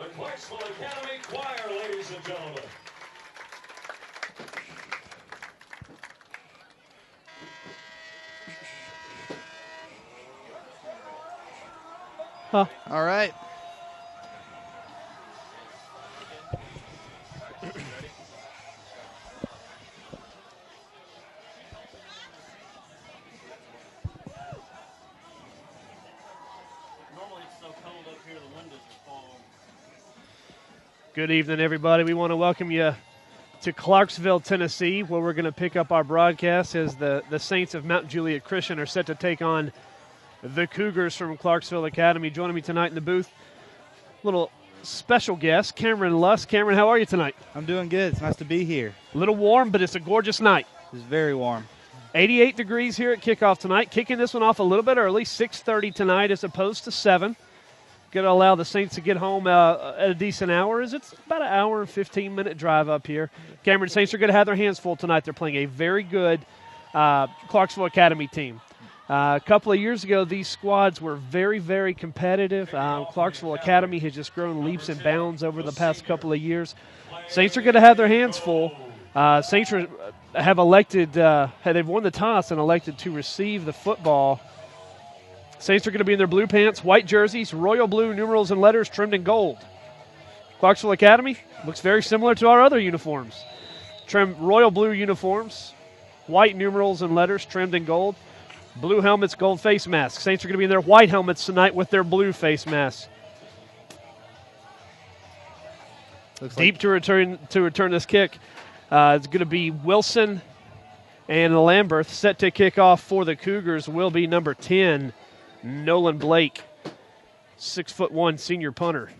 The Clarksville Academy Choir, ladies and gentlemen. Huh. All right. Good evening, everybody. We want to welcome you to Clarksville, Tennessee, where we're going to pick up our broadcast as the Saints of Mount Juliet Christian are set to take on the Cougars from Clarksville Academy. Joining me tonight in the booth, little special guest, Cameron Luss. Cameron, how are you tonight? I'm doing good. It's nice to be here. A little warm, but it's a gorgeous night. It's very warm. 88 degrees here at kickoff tonight. Kicking this one off a little bit early, 6:30 tonight as opposed to 7. Going to allow the Saints to get home at a decent hour. It's about an hour and 15-minute drive up here. Cameron, Saints are going to have their hands full tonight. They're playing a very good Clarksville Academy team. A couple of years ago, these squads were very, very competitive. Clarksville Academy has just grown leaps and bounds over the past couple of years. Saints are going to have their hands full. Saints have elected, they've won the toss and elected to receive the football. Saints are going to be in their blue pants, white jerseys, royal blue numerals and letters trimmed in gold. Clarksville Academy looks very similar to our other uniforms. Trimmed royal blue uniforms, white numerals and letters trimmed in gold. Blue helmets, gold face masks. Saints are going to be in their white helmets tonight with their blue face masks. Deep to return this kick. It's going to be Wilson and Lamberth. Set to kick off for the Cougars will be number 10, Nolan Blake, 6'1" senior punter.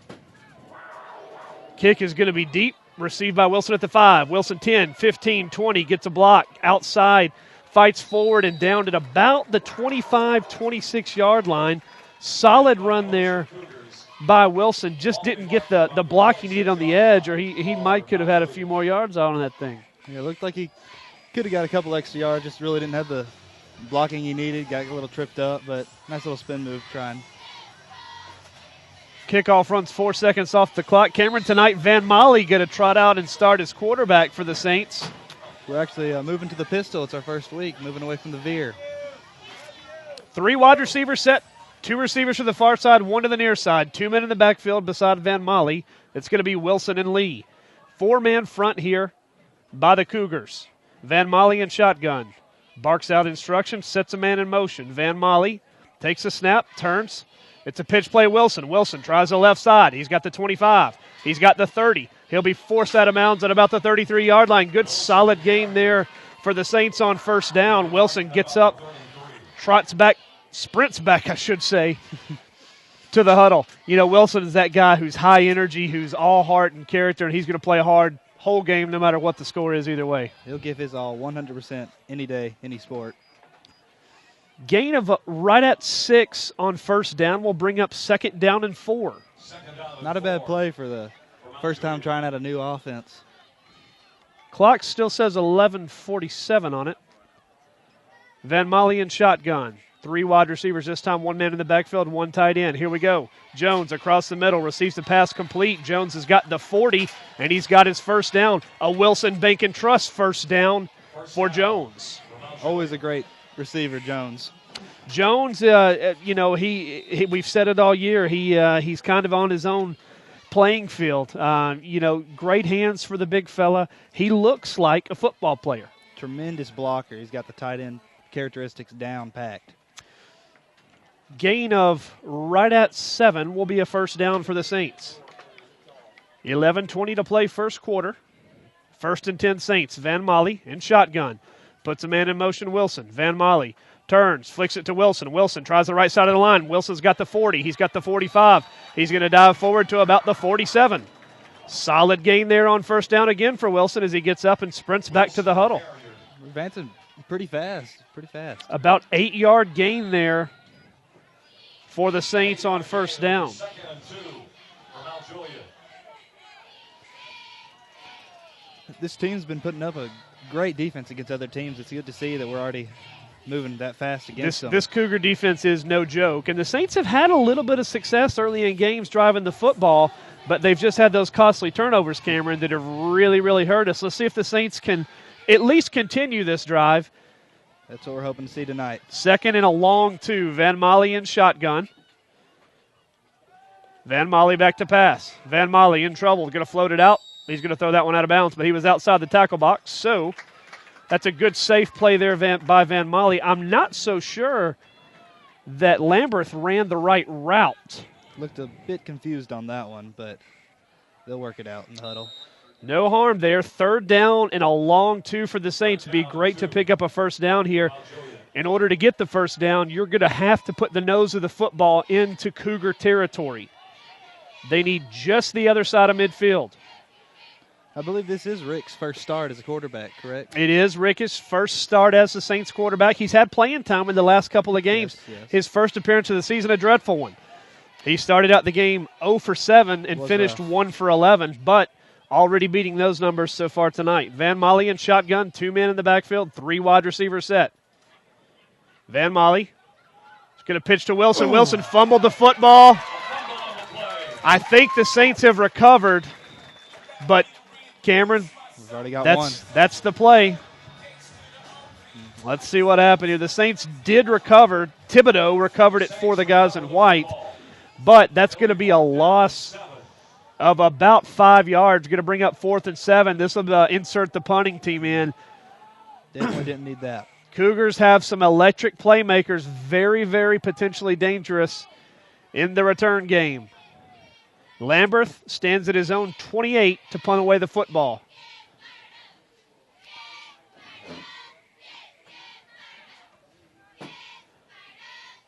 Kick is going to be deep. Received by Wilson at the 5. Wilson 10, 15, 20. Gets a block outside. Fights forward and down at about the 25, 26-yard line. Solid run there by Wilson. Just didn't get the block he needed on the edge, or he could have had a few more yards on that thing. Yeah, it looked like he could have got a couple extra yards, just really didn't have the blocking he needed. Got a little tripped up, but nice little spin move trying. Kickoff runs 4 seconds off the clock. Cameron, tonight Van Molly going to trot out and start as quarterback for the Saints. We're actually moving to the pistol. It's our first week, moving away from the veer. 3 wide receivers set. 2 receivers to the far side, 1 to the near side. 2 men in the backfield beside Van Molly. It's going to be Wilson and Lee. 4-man front here by the Cougars. Van Molly in shotgun. Barks out instructions, sets a man in motion. Van Molly takes a snap, turns. It's a pitch play, Wilson. Wilson tries the left side. He's got the 25. He's got the 30. He'll be forced out of bounds at about the 33-yard line. Good solid gain there for the Saints on first down. Wilson gets up, trots back, sprints back, I should say, to the huddle. You know, Wilson is that guy who's high energy, who's all heart and character, and he's going to play hard whole game no matter what the score is either way. He'll give his all 100% any day, any sport. Gain of right at 6 on first down will bring up 2nd down and 4. Not a bad play for the first time trying out a new offense. Clock still says 11:47 on it. Van Molly in shotgun. 3 wide receivers this time, 1 man in the backfield, 1 tight end. Here we go. Jones across the middle, receives the pass complete. Jones has got the 40, and he's got his first down. A Wilson Bank and Trust first down for Jones. Always a great receiver, Jones. Jones, we've said it all year. He's kind of on his own playing field. Great hands for the big fella. He looks like a football player. Tremendous blocker. He's got the tight end characteristics down packed. Gain of right at 7 will be a first down for the Saints. 11:20 to play first quarter. 1st and 10 Saints. Van Molly in shotgun. Puts a man in motion, Wilson. Van Molly turns, flicks it to Wilson. Wilson tries the right side of the line. Wilson's got the 40. He's got the 45. He's going to dive forward to about the 47. Solid gain there on first down again for Wilson as he gets up and sprints back to the huddle. Advancing pretty fast. About 8-yard gain there for the Saints on first down. This team's been putting up a great defense against other teams. It's good to see that we're already moving that fast against them. This Cougar defense is no joke, and the Saints have had a little bit of success early in games driving the football. but they've just had those costly turnovers, Cameron, that have really, really hurt us. Let's see if the Saints can at least continue this drive. That's what we're hoping to see tonight. 2nd and a long 2. Van Molly in shotgun. Van Molly back to pass. Van Molly in trouble. Going to float it out. He's going to throw that one out of bounds, but he was outside the tackle box. So that's a good safe play there by Van Molly. I'm not so sure that Lamberth ran the right route. Looked a bit confused on that one, but they'll work it out in the huddle. No harm there. 3rd down and a long 2 for the Saints. It'd be great to pick up a first down here. In order to get the first down, you're going to have to put the nose of the football into Cougar territory. They need just the other side of midfield. I believe this is Rick's first start as a quarterback, correct? It is Rick's first start as the Saints quarterback. He's had playing time in the last couple of games. Yes. His first appearance of the season, a dreadful one. He started out the game 0 for 7 and finished 1 for 11, but already beating those numbers so far tonight. Van Molly in shotgun, 2 men in the backfield, 3 wide receiver set. Van Molly is going to pitch to Wilson. Ooh. Wilson fumbled the football. I think the Saints have recovered, but Cameron, we've already got one. That's the play. Let's see what happened here. The Saints did recover. Thibodeau recovered it for the guys in white, but that's going to be a loss of about 5 yards. Going to bring up 4th and 7. This will insert the punting team in. Definitely didn't need that. Cougars have some electric playmakers, very, very potentially dangerous in the return game. Lamberth stands at his own 28 to punt away the football.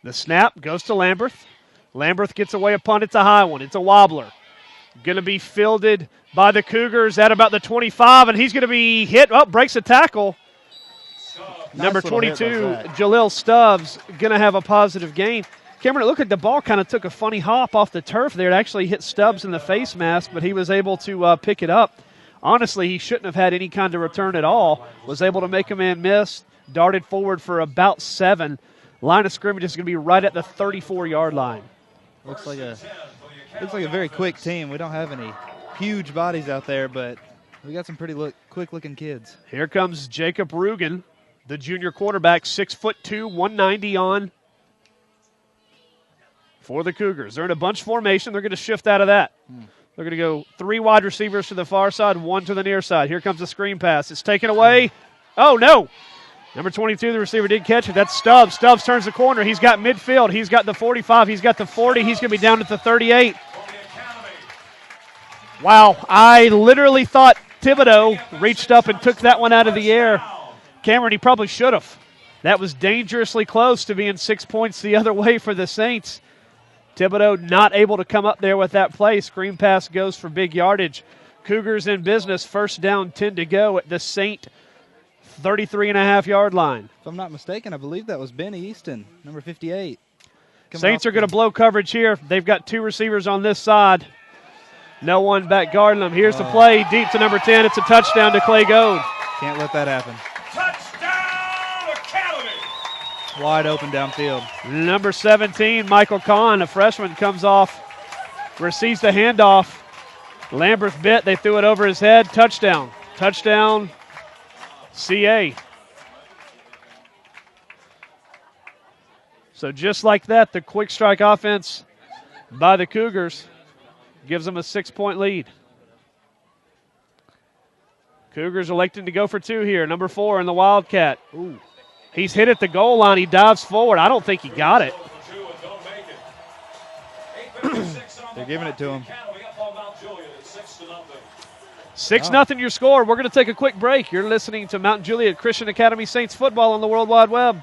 The snap goes to Lamberth. Lamberth gets away a punt. It's a high one. It's a wobbler. Going to be fielded by the Cougars at about the 25, and he's going to be hit. Oh, breaks a tackle. Number 22, Jalil Stubbs, going to have a positive gain. Cameron, it looked like the ball kind of took a funny hop off the turf there. It actually hit Stubbs in the face mask, but he was able to pick it up. Honestly, he shouldn't have had any kind of return at all. Was able to make a man miss, darted forward for about 7. Line of scrimmage is going to be right at the 34-yard line. Looks like a very quick team. We don't have any huge bodies out there, but we got some pretty quick-looking kids. Here comes Jacob Rugen, the junior quarterback, 6'2", 190 on for the Cougars. They're in a bunch formation. They're going to shift out of that. They're going to go 3 wide receivers to the far side, 1 to the near side. Here comes a screen pass. It's taken away. Oh, no. Number 22, the receiver did catch it. That's Stubbs. Stubbs turns the corner. He's got midfield. He's got the 45. He's got the 40. He's going to be down at the 38. Wow. I literally thought Thibodeau reached up and took that one out of the air. Cameron, he probably should have. That was dangerously close to being 6 points the other way for the Saints. Thibodeau not able to come up there with that play. Screen pass goes for big yardage. Cougars in business. First down, 10 to go at the Saint 33.5-yard line. If I'm not mistaken, I believe that was Benny Easton, number 58. Saints are going to blow coverage here. They've got 2 receivers on this side. No one back guarding them. Here's the play, deep to number 10. It's a touchdown to Clay Goad. Can't let that happen. Touchdown, Academy! Wide open downfield. Number 17, Michael Kahn, a freshman, comes off, receives the handoff. Lamberth bit. They threw it over his head. Touchdown. Touchdown, CA. So just like that, the quick strike offense by the Cougars gives them a 6-point lead. Cougars electing to go for 2 here. Number 4 in the Wildcat. Ooh. He's hit at the goal line. He dives forward. I don't think he got it. They're giving it to him. 6-0 your score. We're going to take a quick break. You're listening to Mount Juliet Christian Academy Saints football on the World Wide Web.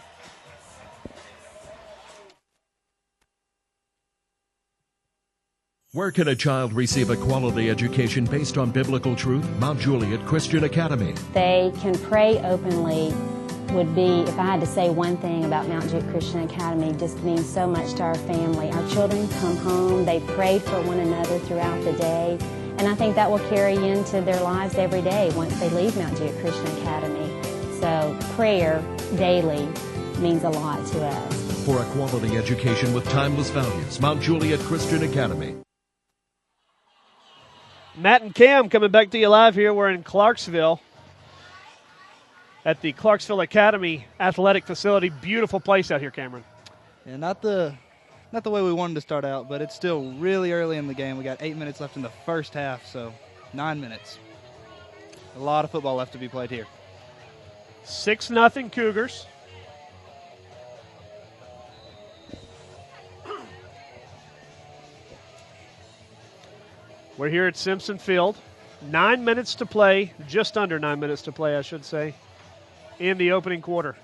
Where can a child receive a quality education based on biblical truth? Mount Juliet Christian Academy. They can pray openly would be, if I had to say one thing about Mount Juliet Christian Academy, just means so much to our family. Our children come home, they pray for one another throughout the day, and I think that will carry into their lives every day once they leave Mount Juliet Christian Academy. So prayer daily means a lot to us. For a quality education with timeless values, Mount Juliet Christian Academy. Matt and Cam coming back to you live here. We're in Clarksville at the Clarksville Academy Athletic Facility. Beautiful place out here, Cameron. Yeah, not the way we wanted to start out, but it's still really early in the game. We got 8 minutes left in the first half, so 9 minutes. A lot of football left to be played here. 6-0 Cougars. We're here at Simpson Field. 9 minutes to play, just under 9 minutes to play, I should say, in the opening quarter.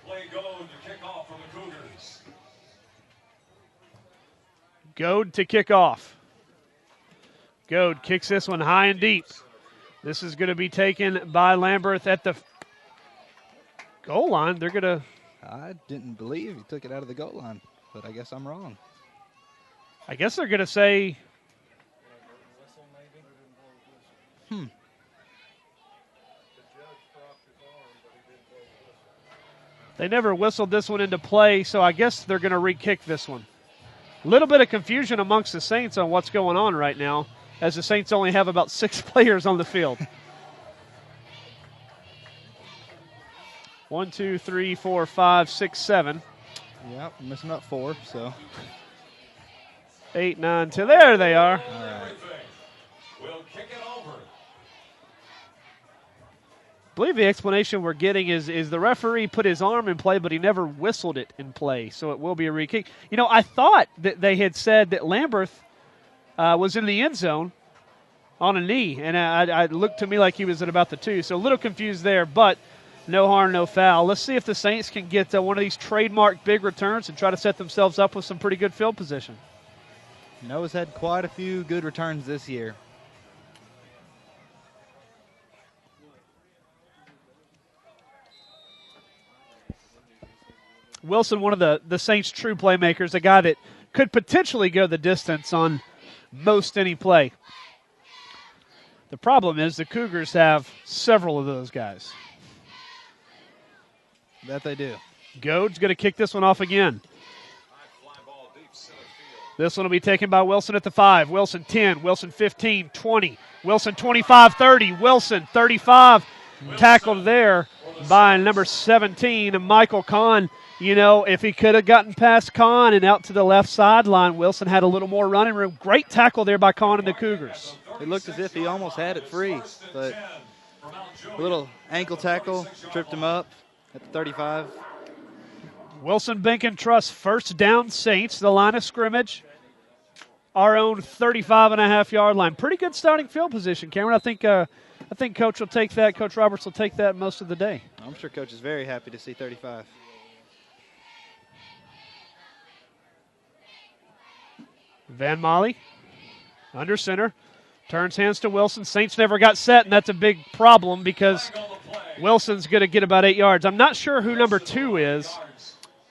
Play Goad to kick off for the Cougars. Goad to kick off. Goad kicks this one high and deep. This is going to be taken by Lamberth at the goal line. They're going to... I didn't believe he took it out of the goal line, but I guess I'm wrong. I guess they're going to say... They never whistled this one into play, so I guess they're going to re-kick this one. A little bit of confusion amongst the Saints on what's going on right now, as the Saints only have about 6 players on the field. 1, 2, 3, 4, 5, 6, 7. Yep, I'm missing up 4, so. 8, 9, 10. There they are. All right. We'll kick it over. I believe the explanation we're getting is the referee put his arm in play, but he never whistled it in play, so it will be a re-kick. You know, I thought that they had said that Lamberth was in the end zone on a knee, and I looked to me like he was at about the 2, so a little confused there, but no harm, no foul. Let's see if the Saints can get one of these trademark big returns and try to set themselves up with some pretty good field position. Noah's had quite a few good returns this year. Wilson, one of the Saints' true playmakers, a guy that could potentially go the distance on most any play. The problem is the Cougars have several of those guys. That they do. Goad's going to kick this one off again. This one will be taken by Wilson at the 5. Wilson 10, Wilson 15, 20, Wilson 25, 30, Wilson 35. Tackled there by number 17, Michael Kahn. You know, if he could have gotten past Kahn and out to the left sideline, Wilson had a little more running room. Great tackle there by Kahn and the Cougars. It looked as if he almost had it free, but a little ankle tackle tripped him up at the 35. Wilson Bank and Trust first down Saints, the line of scrimmage. Our own 35.5-yard line. Pretty good starting field position, Cameron. I think Coach will take that. Coach Roberts will take that most of the day. I'm sure Coach is very happy to see 35. Van Molly, under center, turns hands to Wilson. Saints never got set, and that's a big problem because Wilson's going to get about 8 yards. I'm not sure who number 2 is,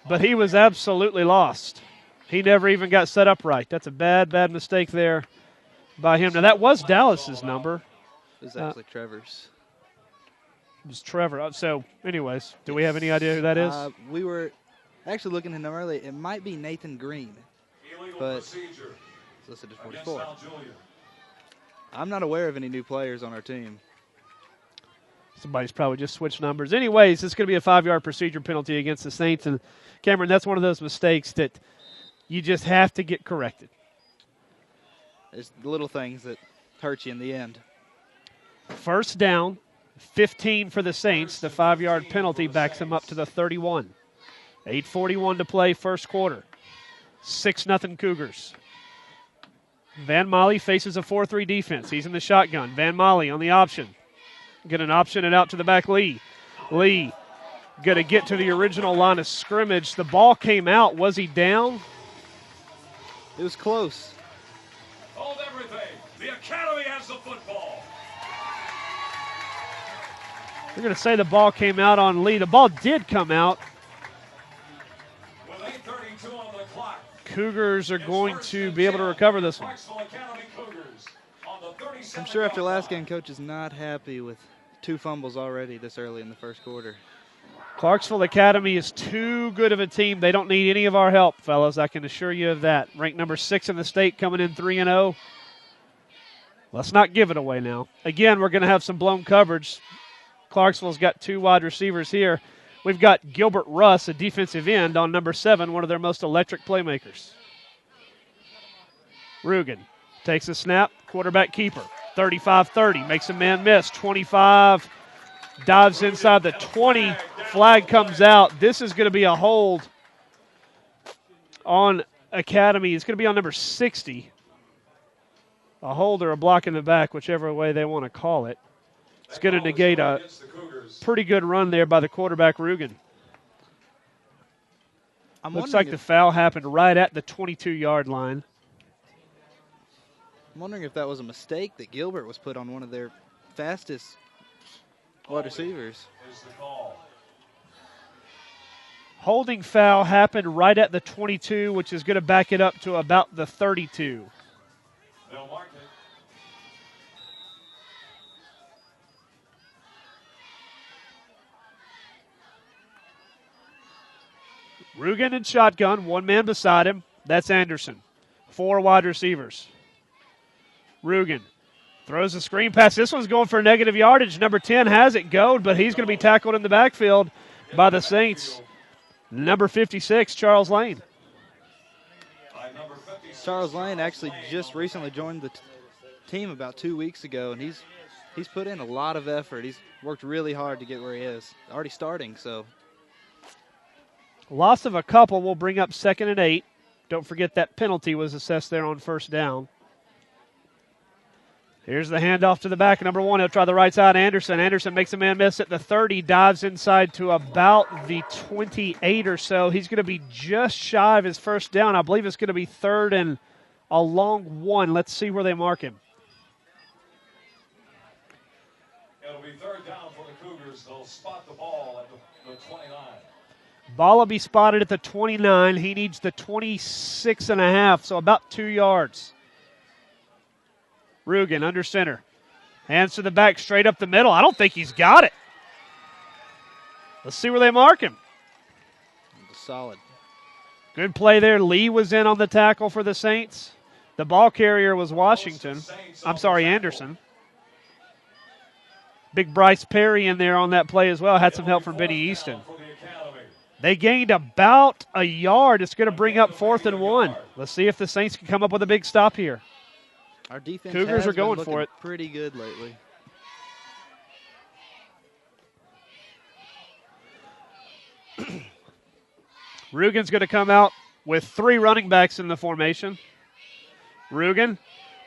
but he was absolutely lost. He never even got set up right. That's a bad mistake there by him. Now, that was Dallas's number. It was actually Trevor's. It was Trevor. So, anyways, do we have any idea who that is? We were actually looking at him earlier. It might be Nathan Green, but it's listed as 44. I'm not aware of any new players on our team. Somebody's probably just switched numbers. Anyways, it's going to be a 5-yard procedure penalty against the Saints. And, Cameron, that's one of those mistakes that you just have to get corrected. It's the little things that hurt you in the end. First down, 15 for the Saints. The 5-yard penalty backs them up to the 31. 8:41 to play, first quarter. 6-0 Cougars. Van Molly faces a 4-3 defense. He's in the shotgun. Van Molly on the option. Get an option and out to the back, Lee. Lee going to get to the original line of scrimmage. The ball came out. Was he down? It was close. Hold everything. The Academy has the football. We're going to say the ball came out on Lee. The ball did come out. With 8:32 on the clock. Cougars are going to be able to recover this one. I'm sure after last game, Coach is not happy with 2 fumbles already this early in the first quarter. Clarksville Academy is too good of a team. They don't need any of our help, fellas. I can assure you of that. Ranked number 6 in the state, coming in 3-0. Let's not give it away now. Again, we're going to have some blown coverage. Clarksville's got 2 wide receivers here. We've got Gilbert Russ, a defensive end, on number 7, one of their most electric playmakers. Rugen takes a snap, quarterback keeper. 35-30, makes a man miss. 25, dives inside the 20. Flag comes out. This is going to be a hold on Academy. It's going to be on number 60. A hold or a block in the back, whichever way they want to call it. It's going to negate a pretty good run there by the quarterback, Rugen. Looks like the foul happened right at the 22-yard line. I'm wondering if that was a mistake that Gilbert was put on one of their fastest wide receivers. Holding foul happened right at the 22, which is going to back it up to about the 32. They'll mark it. Rugen in shotgun, 1 man beside him. That's Anderson. 4 wide receivers. Rugen throws a screen pass. This one's going for negative yardage. Number 10 has it goad, but he's going to be tackled in the backfield by the Saints. Number 56, Charles Lane. Charles Lane actually just recently joined the team about 2 weeks ago, and he's put in a lot of effort. He's worked really hard to get where he is. Already starting, so. Loss of a couple will bring up 2nd and 8. Don't forget that penalty was assessed there on first down. Here's the handoff to the back. Number 1, he'll try the right side. Anderson. Anderson makes a man miss at the 30, dives inside to about the 28 or so. He's going to be just shy of his first down. I believe it's going to be 3rd and a long 1. Let's see where they mark him. It'll be 3rd down for the Cougars. They'll spot the ball at the 29. Ball will be spotted at the 29. He needs the 26 and a half, so about 2 yards. Rugen under center. Hands to the back, straight up the middle. I don't think he's got it. Let's see where they mark him. Solid. Good play there. Lee was in on the tackle for the Saints. The ball carrier was Washington. I'm sorry, Anderson. Big Bryce Perry in there on that play as well. Had some help from Benny Easton. They gained about a yard. It's going to bring up 4th and 1. Let's see if the Saints can come up with a big stop here. Our defense Cougars has are going been for it. Pretty good lately. Rugen's going to come out with 3 running backs in the formation. Rugen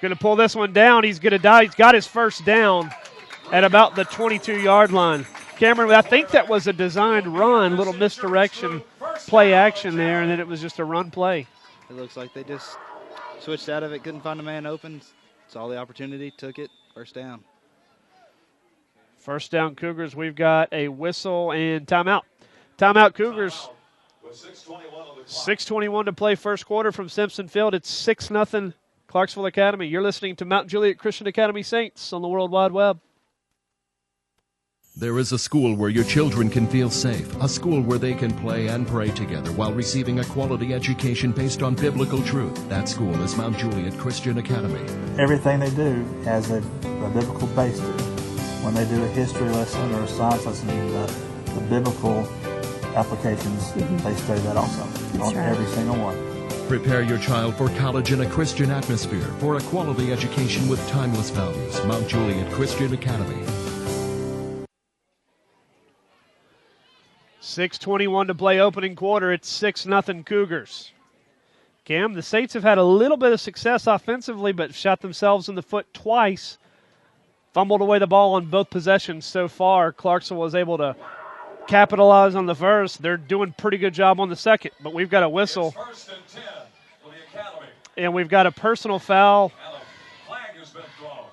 going to pull this one down. He's going to die. He's got his first down at about the 22-yard line. Cameron, I think that was a designed run, little misdirection, play action there, and then it was just a run play. It looks like they just switched out of it, couldn't find a man open, saw the opportunity, took it, first down. First down, Cougars. We've got a whistle and timeout. Timeout, Cougars. 6:21 to play first quarter from Simpson Field. It's 6-0 Clarksville Academy. You're listening to Mount Juliet Christian Academy Saints on the World Wide Web. There is a school where your children can feel safe, a school where they can play and pray together while receiving a quality education based on biblical truth. That school is Mount Juliet Christian Academy. Everything they do has a biblical base to it. When they do a history lesson or a science lesson, the biblical applications, they study that also on every single one. Prepare your child for college in a Christian atmosphere for a quality education with timeless values. Mount Juliet Christian Academy. 6:21 to play opening quarter. It's 6-0 Cougars. Cam, the Saints have had a little bit of success offensively, but shot themselves in the foot twice. Fumbled away the ball on both possessions so far. Clarksville was able to capitalize on the first. They're doing a pretty good job on the second, but we've got a whistle. It's 1st and 10 for the Academy. And we've got a personal foul. And a flag has been thrown.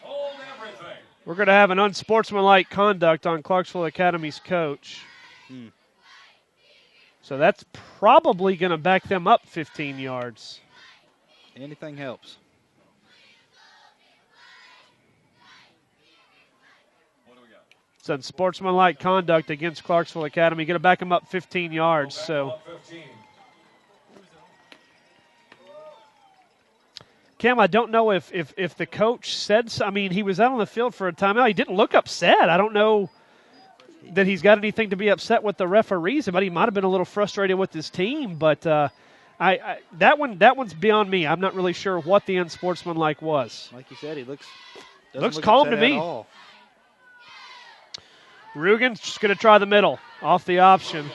Hold everything. We're going to have an unsportsmanlike conduct on Clarksville Academy's coach. So that's probably going to back them up 15 yards. Anything helps. What do we got? It's unsportsmanlike conduct against Clarksville Academy. Going to back them up 15 yards. So Cam, I don't know if the coach said so. I mean, he was out on the field for a timeout. He didn't look upset. I don't know that he's got anything to be upset with the referees about. He might have been a little frustrated with his team, but that one's beyond me. I'm not really sure what the unsportsmanlike was. Like you said, he looks calm to me. Rugen's just going to try the middle off the option.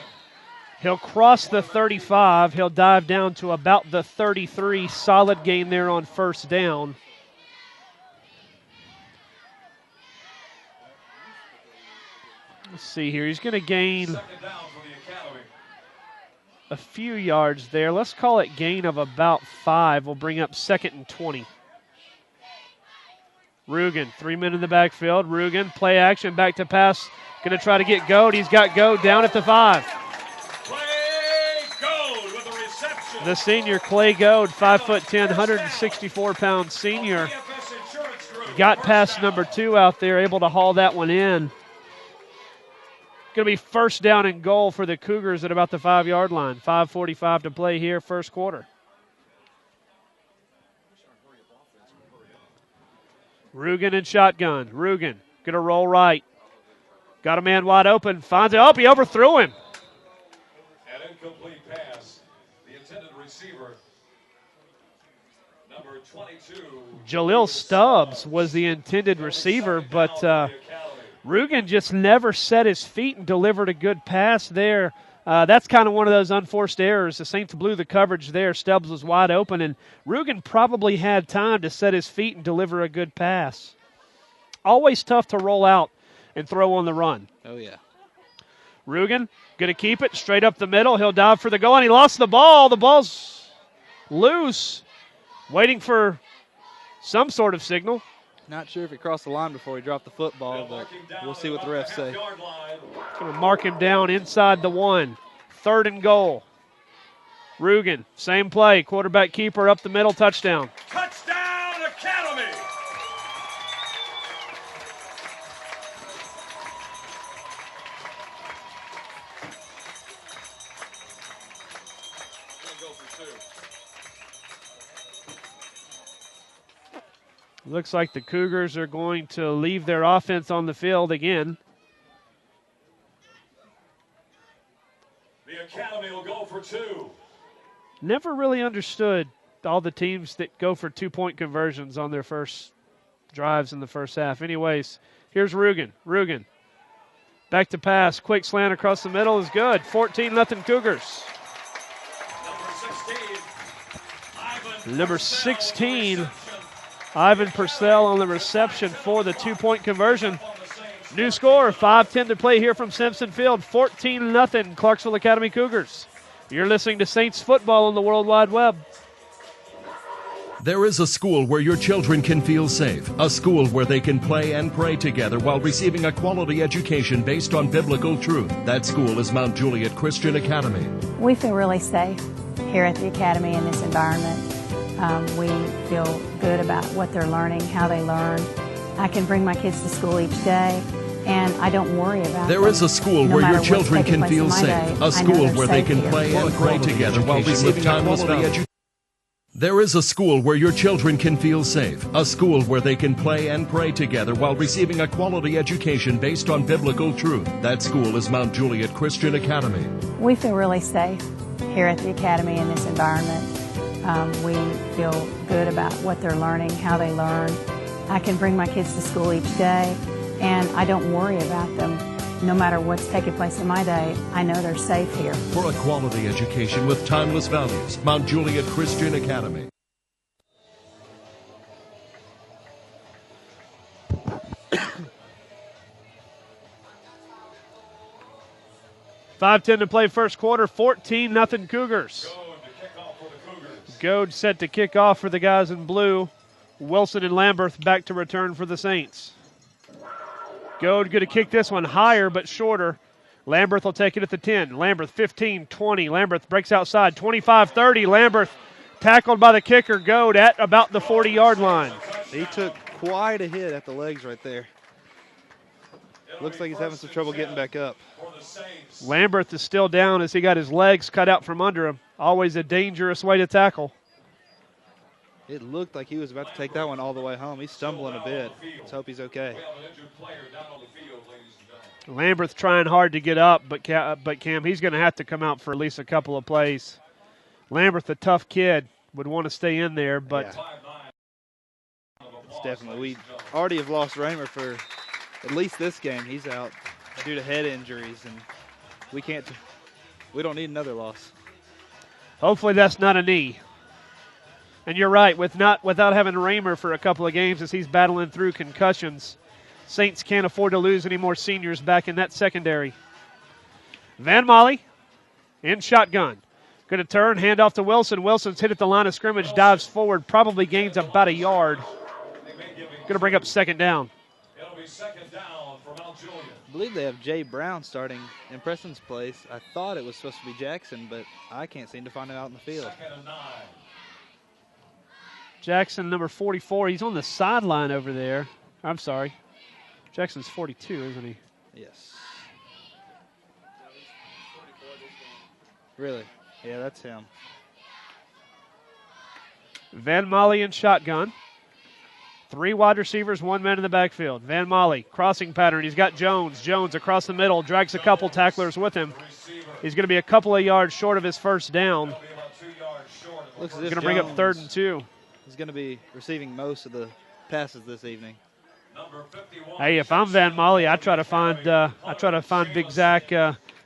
He'll cross the 35. He'll dive down to about the 33. Solid gain there on first down. Let's see here. He's going to gain a few yards there. Let's call it gain of about 5. We'll bring up 2nd and 20. Rugen, 3 men in the backfield. Rugen, play action, back to pass. Going to try to get Goad. He's got Goad down at the 5. The senior, Clay Goad, 5'10", 164-pound senior. Got past number 2 out there, able to haul that one in. Going to be first down and goal for the Cougars at about the 5-yard line. 5:45 to play here, first quarter. Rugen in shotgun. Rugen going to roll right. Got a man wide open. Finds it. Oh, he overthrew him. An incomplete pass. The intended receiver, number 22. Jalil Stubbs was the intended receiver, but Rugen just never set his feet and delivered a good pass there. That's kind of one of those unforced errors. The Saints blew the coverage there. Stubbs was wide open, and Rugen probably had time to set his feet and deliver a good pass. Always tough to roll out and throw on the run. Oh, yeah. Rugen going to keep it straight up the middle. He'll dive for the goal, and he lost the ball. The ball's loose, waiting for some sort of signal. Not sure if it crossed the line before he dropped the football, but we'll see what the refs say. Going to mark him down inside the 1. 3rd and goal. Rugen, same play. Quarterback keeper up the middle, touchdown. Touchdown Academy! Looks like the Cougars are going to leave their offense on the field again. The Academy will go for 2. Never really understood all the teams that go for 2-point conversions on their first drives in the first half. Anyways, here's Rugen. Rugen, back to pass. Quick slant across the middle is good. 14-0 Cougars. Number 16, Ivan Purcell on the reception for the 2-point conversion. New score, 5:10 to play here from Simpson Field. 14-0 Clarksville Academy Cougars. You're listening to Saints football on the World Wide Web. There is a school where your children can feel safe, a school where they can play and pray together while receiving a quality education based on biblical truth. That school is Mount Juliet Christian Academy. We feel really safe here at the Academy in this environment. We feel good about what they're learning, how they learn. I can bring my kids to school each day, and I don't worry about There them. is a school where your children can feel safe, a school where they can play and pray together while receiving a quality education. There is a school where your children can feel safe, a school where they can play and pray together while receiving a quality education based on biblical truth. That school is Mount Juliet Christian Academy. We feel really safe here at the Academy in this environment. We feel good about what they're learning, how they learn. I can bring my kids to school each day, and I don't worry about them. No matter what's taking place in my day, I know they're safe here. For a quality education with timeless values, Mount Juliet Christian Academy. $5:10 to play first quarter, 14-0 Cougars. Goad set to kick off for the guys in blue. Wilson and Lamberth back to return for the Saints. Goad going to kick this one higher but shorter. Lamberth will take it at the 10. Lamberth 15-20. Lamberth breaks outside 25-30. Lamberth tackled by the kicker Goad at about the 40-yard line. He took quite a hit at the legs right there. Looks like he's having some trouble getting back up. Lamberth is still down as he got his legs cut out from under him. Always a dangerous way to tackle. It looked like he was about to take that one all the way home. He's stumbling a bit. Let's hope he's okay. Lamberth trying hard to get up, but Cam, he's going to have to come out for at least a couple of plays. Lamberth, a tough kid, would want to stay in there, but it's definitely. We already have lost Raymer for at least this game. He's out due to head injuries, and we don't need another loss. Hopefully that's not a knee. And you're right, without having Raymer for a couple of games as he's battling through concussions, Saints can't afford to lose any more seniors back in that secondary. Van Molly in shotgun. Going to turn, hand off to Wilson. Wilson's hit at the line of scrimmage, dives forward, probably gains about a yard. Going to bring up second down. It'll be second down for Mount Julian. I believe they have Jay Brown starting in Preston's place. I thought it was supposed to be Jackson, but I can't seem to find him out in the field. Second and 9. Jackson, number 44, he's on the sideline over there. I'm sorry. Jackson's 42, isn't he? Yes. Really? Yeah, that's him. Van Molly in shotgun. 3 wide receivers, 1 man in the backfield. Van Molly, crossing pattern. He's got Jones. Jones across the middle, drags a couple tacklers with him. He's going to be a couple of yards short of his first down. Looks as He's if going to bring up Jones 3rd and 2. He's going to be receiving most of the passes this evening. Hey, if I'm Van Molly, I try to find Big Zack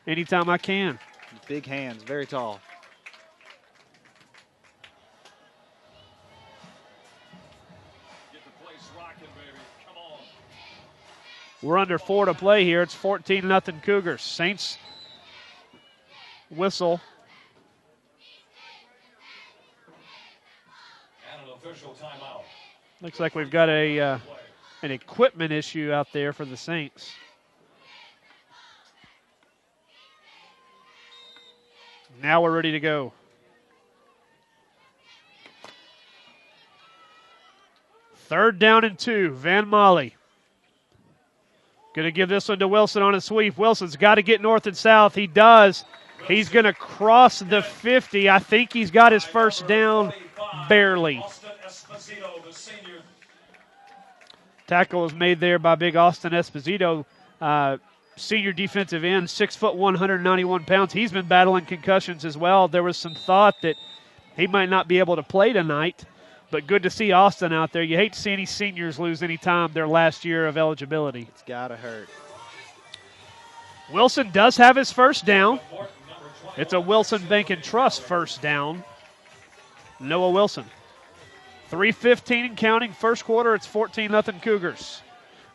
anytime I can. Big hands, very tall. We're under 4 to play here. It's 14-0 Cougars. Saints whistle. And an official timeout. Looks like we've got an equipment issue out there for the Saints. Now we're ready to go. 3rd down and 2. Van Molly. Going to give this one to Wilson on a sweep. Wilson's got to get north and south. He does. He's going to cross the 50. I think he's got his first down barely. Tackle was made there by big Austin Esposito, senior defensive end, 6 foot 191 pounds. He's been battling concussions as well. There was some thought that he might not be able to play tonight, but good to see Austin out there. You hate to see any seniors lose any time their last year of eligibility. It's got to hurt. Wilson does have his first down. It's a Wilson Bank and Trust first down. Noah Wilson. 3:15 and counting. First quarter, it's 14-0 Cougars.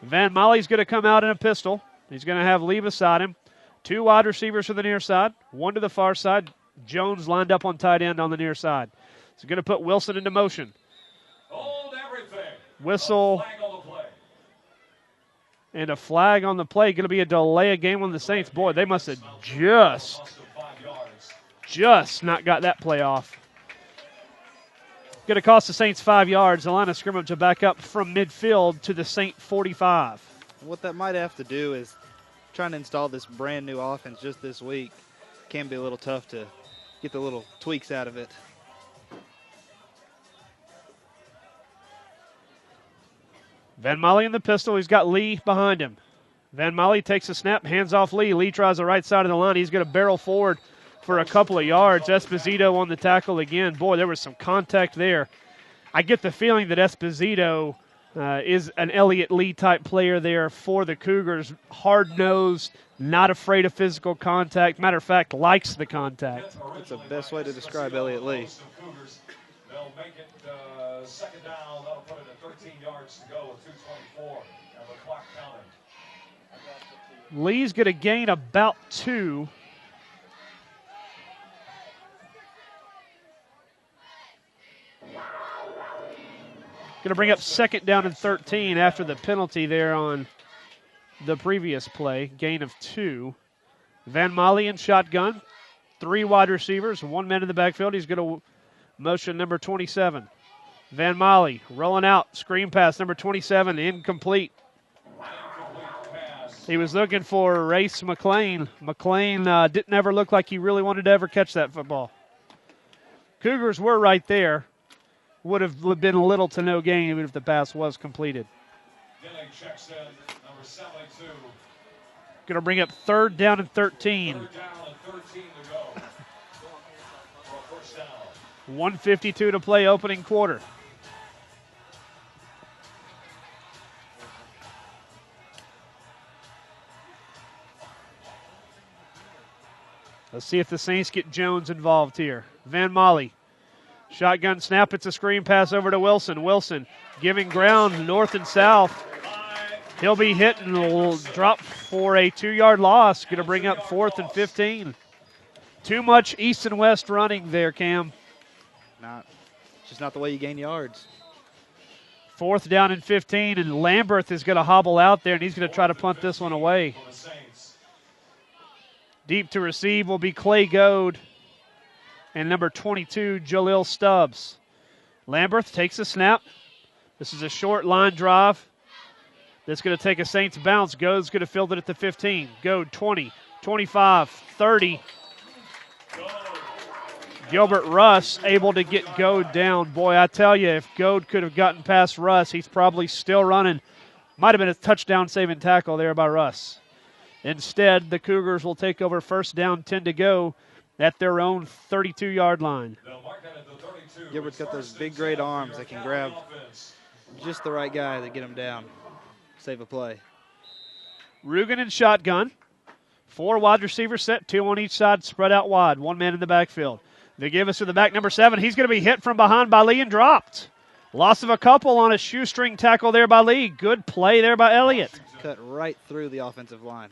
Van Molly's going to come out in a pistol. He's going to have Lee beside him. 2 wide receivers to the near side, 1 to the far side. Jones lined up on tight end on the near side. He's going to put Wilson into motion. Hold everything. Whistle. And a flag on the play. Going to be a delay of game on the Saints. Boy, they must have just not got that play off. Going to cost the Saints 5 yards. The line of scrimmage will back up from midfield to the Saint 45. What that might have to do is trying to install this brand new offense just this week. Can be a little tough to get the little tweaks out of it. Van Molly in the pistol. He's got Lee behind him. Van Molly takes a snap, hands off Lee. Lee tries the right side of the line. He's going to barrel forward for a couple of yards. Esposito on the tackle again. Boy, there was some contact there. I get the feeling that Esposito is an Elliott Lee type player there for the Cougars. Hard-nosed, not afraid of physical contact. Matter of fact, likes the contact. That's the best way to describe Elliott Lee. They'll make it second down. That'll put it at 13 yards to go with 2:24 and the clock counting. Lee's going to gain about 2. Going to bring up second down and 13 after the penalty there on the previous play. Gain of 2. Van Molly in shotgun. 3 wide receivers, 1 man in the backfield. He's going to motion number 27. Van Molly rolling out. Screen pass number 27, incomplete. He was looking for Race McLean. McLean didn't ever look like he really wanted to ever catch that football. Cougars were right there would have been little to no gain even if the pass was completed. Gilling checks in, number 72. Going to bring up 3rd down and 13. 3rd down and 13 to go. For a first down. 1:52 to play, opening quarter. Let's see if the Saints get Jones involved here. Van Molly. Shotgun snap. It's a screen pass over to Wilson. Wilson giving ground north and south. He'll be hit and will drop for a 2-yard loss. Going to bring up 4th and 15. Too much east and west running there, Cam. Just not the way you gain yards. 4th down and 15, and Lamberth is going to hobble out there, and he's going to try to punt this one away. Deep to receive will be Clay Goad and number 22, Jalil Stubbs. Lamberth takes a snap. This is a short line drive. That's going to take a Saints bounce. Goad's going to field it at the 15. Goad 20, 25, 30. Gilbert Russ able to get Goad down. Boy, I tell you, if Goad could have gotten past Russ, he's probably still running. Might have been a touchdown-saving tackle there by Russ. Instead, the Cougars will take over 1st down, 10 to go at their own 32-yard line. Gilbert's got those big, great arms that can grab just the right guy to get him down. Save a play. Rugen in shotgun. 4 wide receivers set, 2 on each side, spread out wide. 1 man in the backfield. They give us to the back, number 7. He's going to be hit from behind by Lee and dropped. Loss of a couple on a shoestring tackle there by Lee. Good play there by Elliott. Cut right through the offensive line.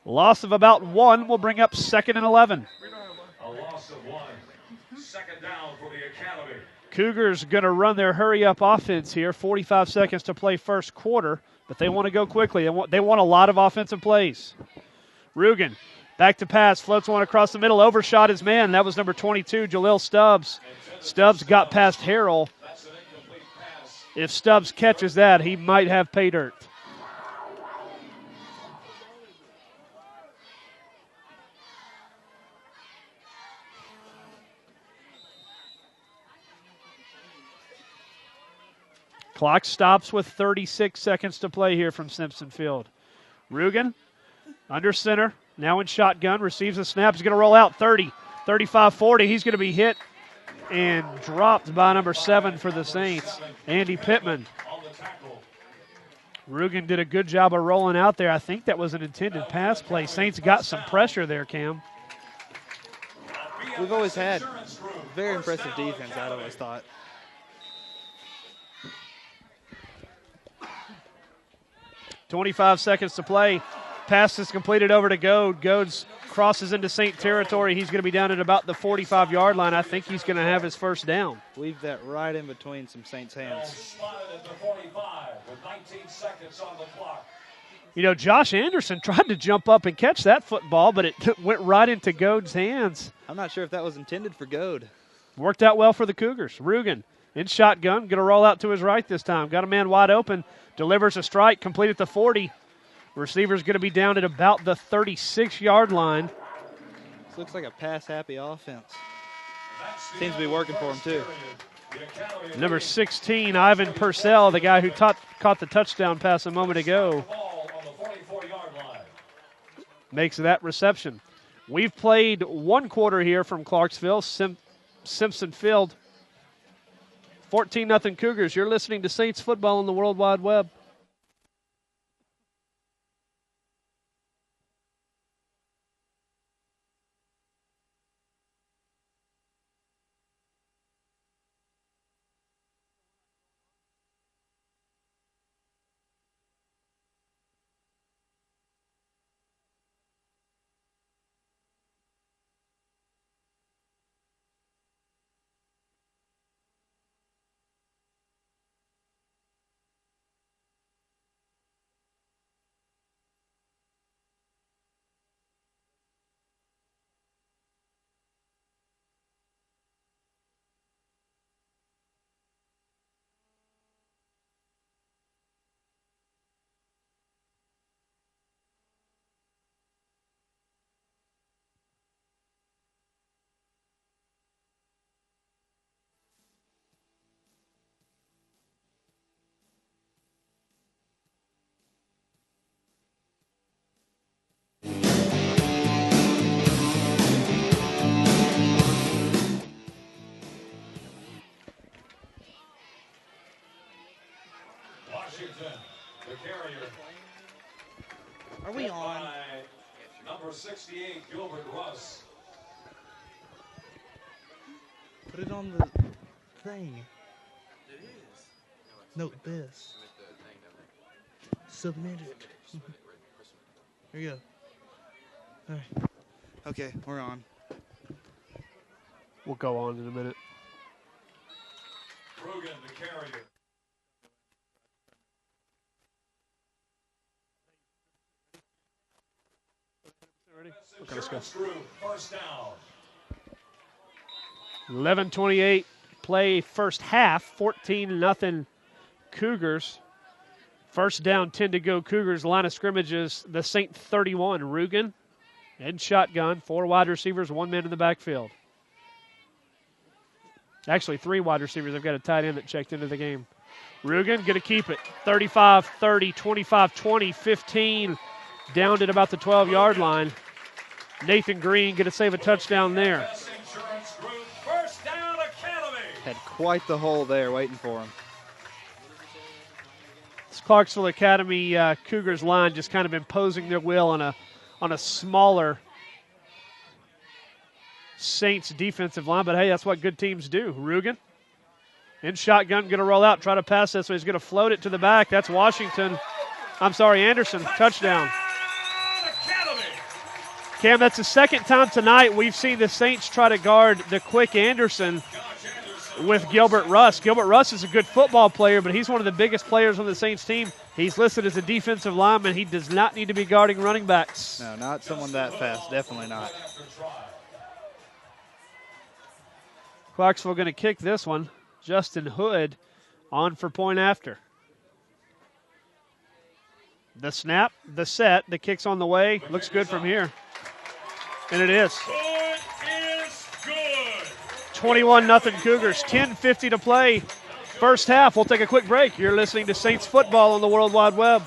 Loss of about 1 will bring up 2nd and 11. A loss of 1. 2nd down for the Academy. Cougars going to run their hurry-up offense here. 45 seconds to play first quarter, but they want to go quickly. They want a lot of offensive plays. Rugen, back to pass, floats one across the middle, overshot his man. That was number 22, Jalil Stubbs. Stubbs got past Harrell. If Stubbs catches that, he might have pay dirt. Clock stops with 36 seconds to play here from Simpson Field. Rugen, under center, now in shotgun, receives a snap. He's going to roll out 30, 35, 40. He's going to be hit and dropped by number 7 for the Saints, Andy Pittman. Rugen did a good job of rolling out there. I think that was an intended pass play. Saints got some pressure there, Cam. We've always had very impressive defense, I'd always thought. .25 seconds to play. Pass is completed over to Goad. Goad crosses into Saint territory. He's going to be down at about the 45-yard line. I think he's going to have his first down. Leave that right in between some Saints' hands. Spotted at the 45 with 19 seconds on the clock. You know, Josh Anderson tried to jump up and catch that football, but it went right into Goad's hands. I'm not sure if that was intended for Goad. Worked out well for the Cougars. Rugen in shotgun, going to roll out to his right this time. Got a man wide open. Delivers a strike, complete at the 40. Receiver's going to be down at about the 36-yard line. This looks like a pass-happy offense. Seems to be working for him, too. Number 16, Ivan Purcell, the guy who caught the touchdown pass a moment ago, makes that reception. We've played 1 quarter here from Clarksville, Simpson Field. 14-0 Cougars. You're listening to Saints football on the World Wide Web. Washington, the carrier. Are we on? Number 68, Gilbert Russ. Put it on the thing. It is. No, this. Submit it. Here you go. All right. Okay, we're on. We'll go on in a minute. Rugen, the carrier. Okay, let's go. First down. 11:28 play first half, 14-0 Cougars. First down, 10 to go Cougars. Line of scrimmage is the St. 31. Rugen in shotgun, 4 wide receivers, 1 man in the backfield. Actually, 3 wide receivers. I've got a tight end that checked into the game. Rugen going to keep it. 35-30, 25-20, 15, down at about the 12-yard line. Nathan Green going to save a touchdown there. First down, Academy. Had quite the hole there waiting for him. This Clarksville Academy Cougars line just kind of imposing their will on a smaller Saints defensive line, but hey, that's what good teams do. Rugen in shotgun, going to roll out, try to pass this one. He's going to float it to the back. That's Washington. I'm sorry, Anderson. Touchdown. Cam, that's the second time tonight we've seen the Saints try to guard the quick Anderson with Gilbert Russ. Gilbert Russ is a good football player, but he's one of the biggest players on the Saints team. He's listed as a defensive lineman. He does not need to be guarding running backs. No, not someone that fast. Definitely not. Clarksville going to kick this one. Justin Hood on for point after. The snap, the set, the kick's on the way. Looks good from here. And it is. Good is good. 21-0 Cougars, 10:50 to play. First half, we'll take a quick break. You're listening to Saints football on the World Wide Web.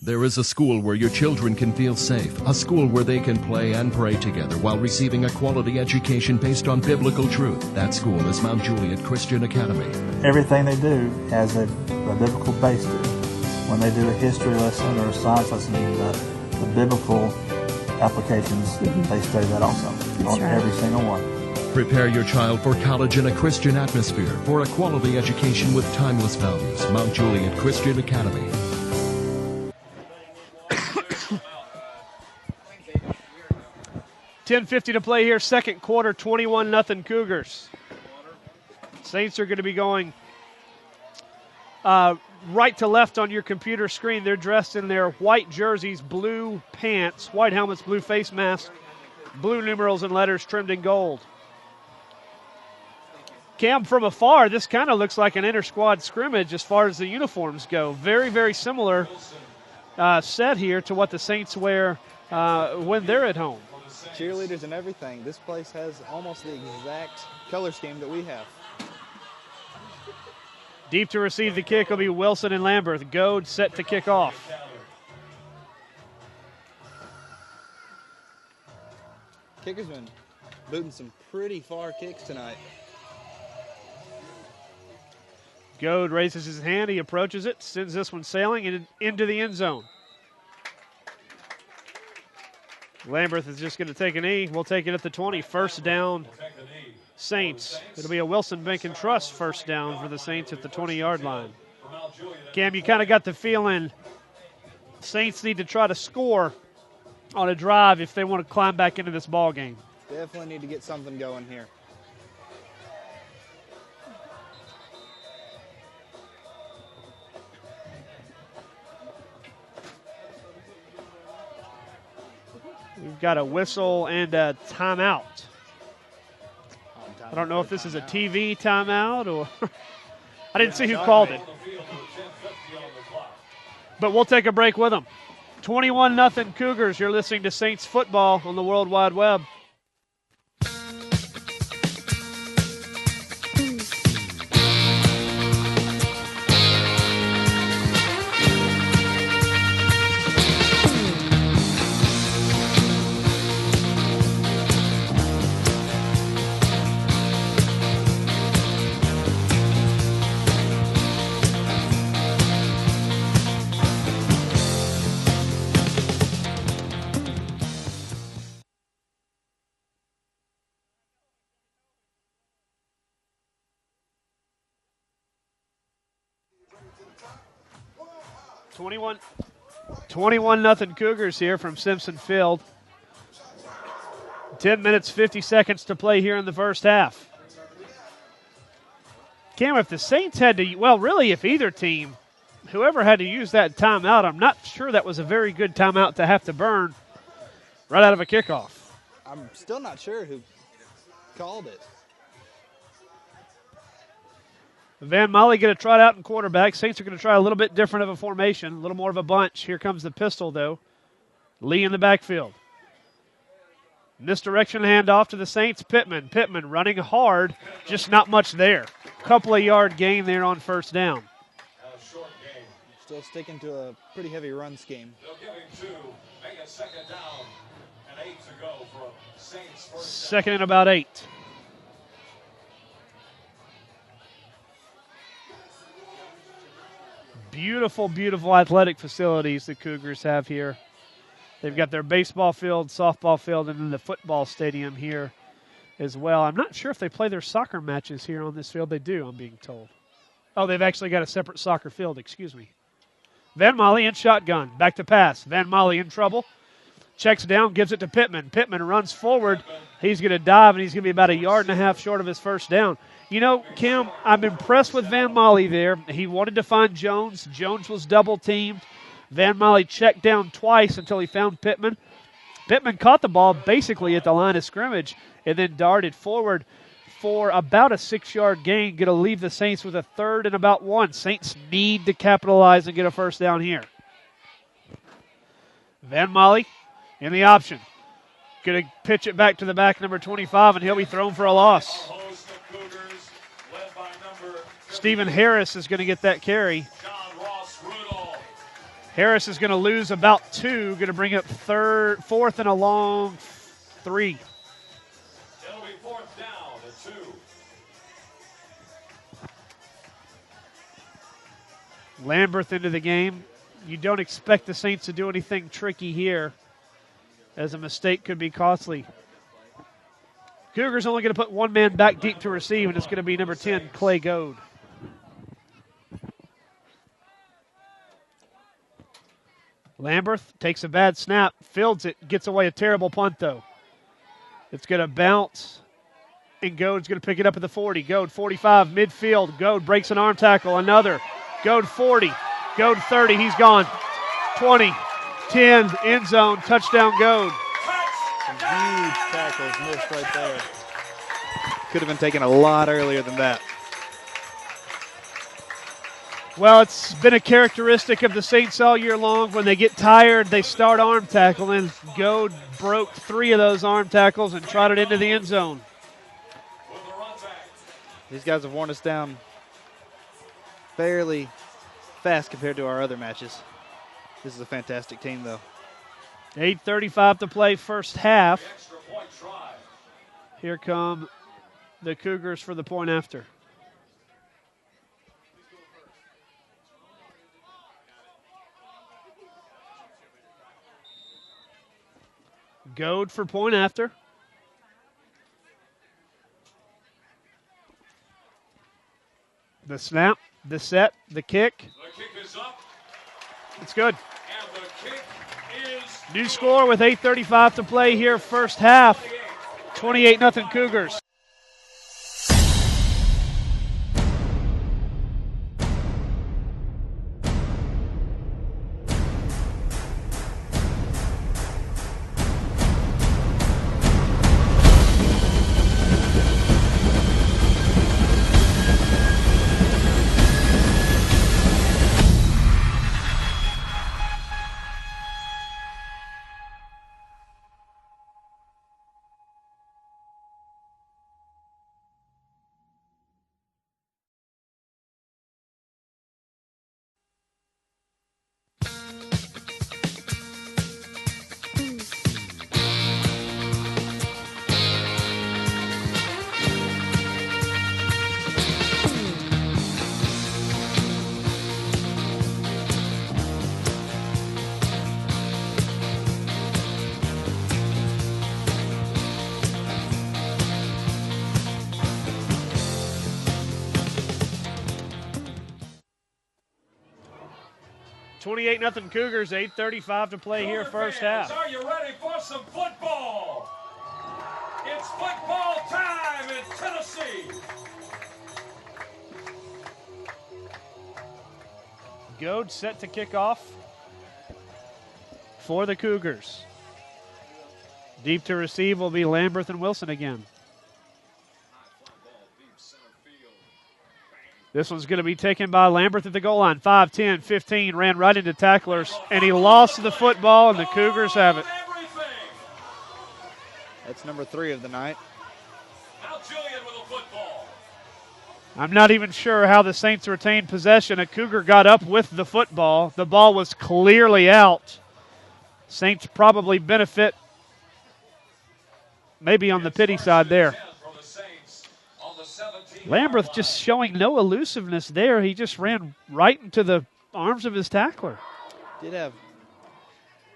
There is a school where your children can feel safe, a school where they can play and pray together while receiving a quality education based on biblical truth. That school is Mount Juliet Christian Academy. Everything they do has a biblical base to it. When they do a history lesson or a science lesson, the biblical applications, they study that also on every single one. Prepare your child for college in a Christian atmosphere for a quality education with timeless values. Mount Juliet Christian Academy. 10:50 to play here, second quarter, 21-0 Cougars. Saints are going to be going right to left on your computer screen. They're dressed in their white jerseys, blue pants, white helmets, blue face mask, blue numerals and letters trimmed in gold. Cam, from afar, this kind of looks like an inter-squad scrimmage as far as the uniforms go. Very, very similar set here to what the Saints wear when they're at home. Cheerleaders and everything. This place has almost the exact color scheme that we have. Deep to receive the kick will be Wilson and Lambert. Goad set to kick off. Kicker's been booting some pretty far kicks tonight. Goad raises his hand. He approaches it, sends this one sailing into the end zone. Lambert is just going to take a knee. We'll take it at the 20. First down, Saints. It'll be a Wilson Bank and Trust first down for the Saints at the 20-yard line. Cam, you kind of got the feeling Saints need to try to score on a drive if they want to climb back into this ball game. Definitely need to get something going here. We've got a whistle and a timeout. I don't know if this is a TV timeout or I didn't see who called it. But we'll take a break with them. 21-0 Cougars. You're listening to Saints football on the World Wide Web. 21-0 Cougars here from Simpson Field. 10 minutes, 50 seconds to play here in the first half. Cam, if the Saints had to, well, really, if either team, whoever had to use that timeout, I'm not sure that was a very good timeout to have to burn right out of a kickoff. I'm still not sure who called it. Van Molly going to trot out in quarterback. Saints are going to try a little bit different of a formation, a little more of a bunch. Here comes the pistol, though. Lee in the backfield. Misdirection handoff to the Saints. Pittman. Pittman running hard, just not much there. Couple of yard gain there on first down. Short game. Still sticking to a pretty heavy run scheme. They'll give him 2. Make it second down. And 8 to go for Saints first down. Second and about 8. Beautiful, beautiful athletic facilities the Cougars have here. They've got their baseball field, softball field, and then the football stadium here as well. I'm not sure if they play their soccer matches here on this field. They do, I'm being told. Oh, they've actually got a separate soccer field, excuse me. Van Molly in shotgun. Back to pass. Van Molly in trouble. Checks down, gives it to Pittman. Pittman runs forward. He's going to dive, and he's going to be about 1.5 yards short of his first down. You know, Kim, I'm impressed with Van Molly there. He wanted to find Jones. Jones was double-teamed. Van Molly checked down twice until he found Pittman. Pittman caught the ball basically at the line of scrimmage and then darted forward for about a 6-yard gain. Going to leave the Saints with a 3rd and about 1. Saints need to capitalize and get a first down here. Van Molly in the option. Going to pitch it back to the back, number 25, and he'll be thrown for a loss. Stephen Harris is going to get that carry. Harris is going to lose about 2, going to bring up 4th and a long 3. It'll be 4th down at 2. Lamberth into the game. You don't expect the Saints to do anything tricky here, as a mistake could be costly. Cougars only going to put one man back deep to receive, and it's going to be number 10, Clay Goad. Lamberth takes a bad snap, fields it, gets away a terrible punt, though. It's going to bounce, and Goad's going to pick it up at the 40. Goad 45, midfield. Goad breaks an arm tackle, another. Goad 40, Goad 30, he's gone. 20, 10, end zone, touchdown Goad. Some huge tackles missed right there. Could have been taken a lot earlier than that. Well, it's been a characteristic of the Saints all year long. When they get tired, they start arm tackling. Goad broke 3 of those arm tackles and trotted into the end zone. These guys have worn us down fairly fast compared to our other matches. This is a fantastic team, though. 8:35 to play first half. Here come the Cougars for the point after. Goad for point after. The snap, the set, the kick. The kick is up. It's good. And the kick is New score with 8:35 to play here first half. 28-0 Cougars. 28-0 Cougars, 8:35 to play here, first half. Are you ready for some football? It's football time in Tennessee. Goad set to kick off for the Cougars. Deep to receive will be Lamberth and Wilson again. This one's going to be taken by Lamberth at the goal line. 5, 10, 15, ran right into tacklers, and he lost the football, and the Cougars have it. That's number 3 of the night. Now Julian with a football. I'm not even sure how the Saints retained possession. A Cougar got up with the football. The ball was clearly out. Saints probably benefit maybe on the pity side there. Lamberth just showing no elusiveness there. He just ran right into the arms of his tackler. It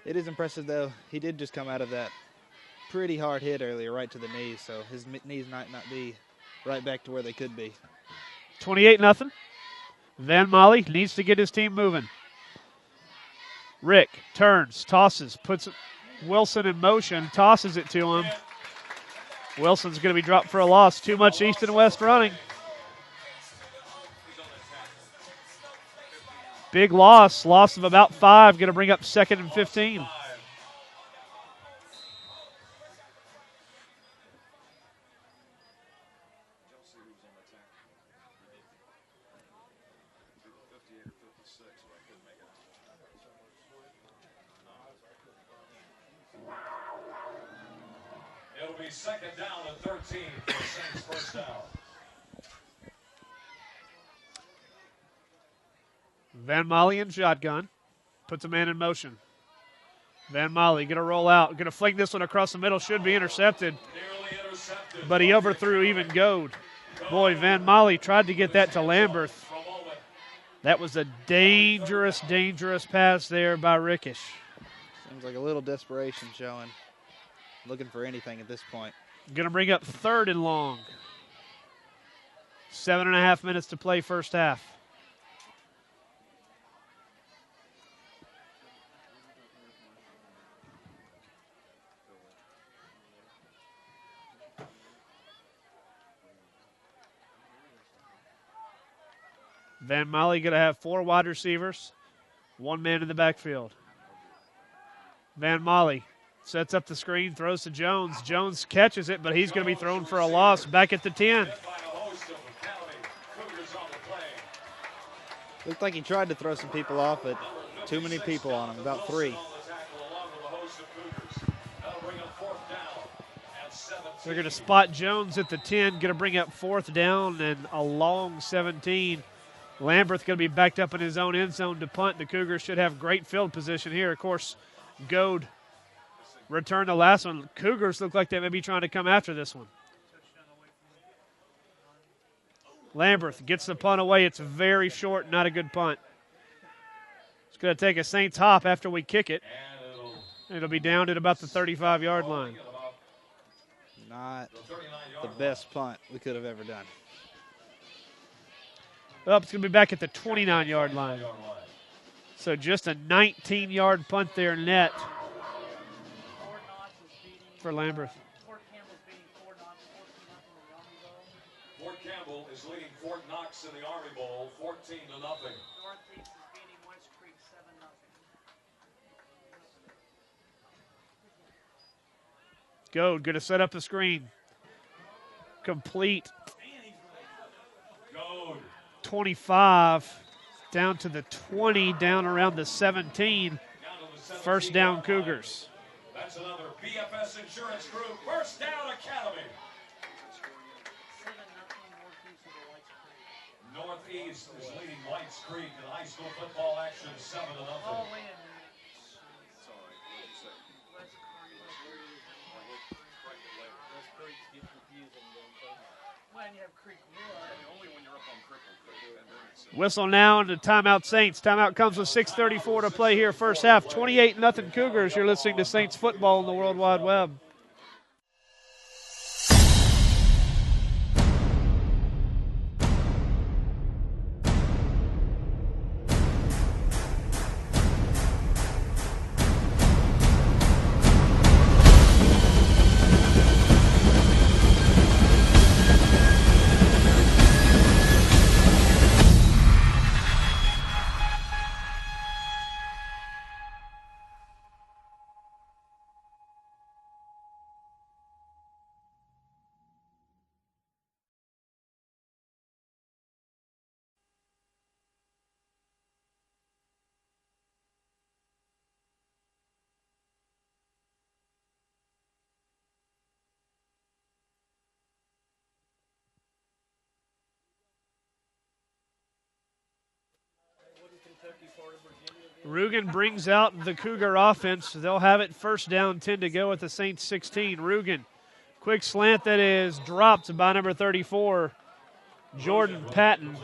is impressive, though. He did just come out of that pretty hard hit earlier, right to the knees, so his knees might not be right back to where they could be. 28-0. Van Molly needs to get his team moving. Rick turns, tosses, puts Wilson in motion, tosses it to him. Wilson's going to be dropped for a loss. Too much east and west running. Big loss of about 5. Going to bring up 2nd and 15. It'll be 2nd down and 13 for the Saints, first down. Van Molly in shotgun. Puts a man in motion. Van Molly going to roll out. Going to fling this one across the middle. Should be intercepted. Nearly intercepted. But he overthrew even Goad. Boy, Van Molly tried to get that to Lamberth. That was a dangerous, dangerous pass there by Rickish. Seems like a little desperation showing. Looking for anything at this point. Going to bring up 3rd and long. 7.5 minutes to play first half. Van Molly going to have 4 wide receivers, 1 man in the backfield. Van Molly sets up the screen, throws to Jones. Jones catches it, but he's going to be thrown for a loss back at the 10. Looked like he tried to throw some people off, but too many people on him, about 3. They're going to spot Jones at the 10, going to bring up 4th down and a long 17. Lamberth going to be backed up in his own end zone to punt. The Cougars should have great field position here. Of course, Goad returned the last one. Cougars look like they may be trying to come after this one. Lamberth gets the punt away. It's very short, not a good punt. It's going to take a Saints hop after we kick it. It'll be down at about the 35-yard line. Not the best punt we could have ever done. Up, it's going to be back at the 29-yard line. So just a 19-yard punt there net for Lamberth. Fort Campbell is leading Fort Knox in the Army Bowl, 14-0. Goad going to set up the screen. Complete. 25 down to the 20, down around the 17. First down Cougars. That's another BFS Insurance Group First Down Academy. Northeast is leading Lights Creek in high school football action 7-0. Whistle now and the timeout Saints. Timeout comes with 6:34 to play here first half. 28-0 Cougars. You're listening to Saints football on the World Wide Web. Rugen brings out the Cougar offense. They'll have it first down, 10 to go at the Saints 16. Rugen, quick slant that is dropped by number 34, Jordan Patton.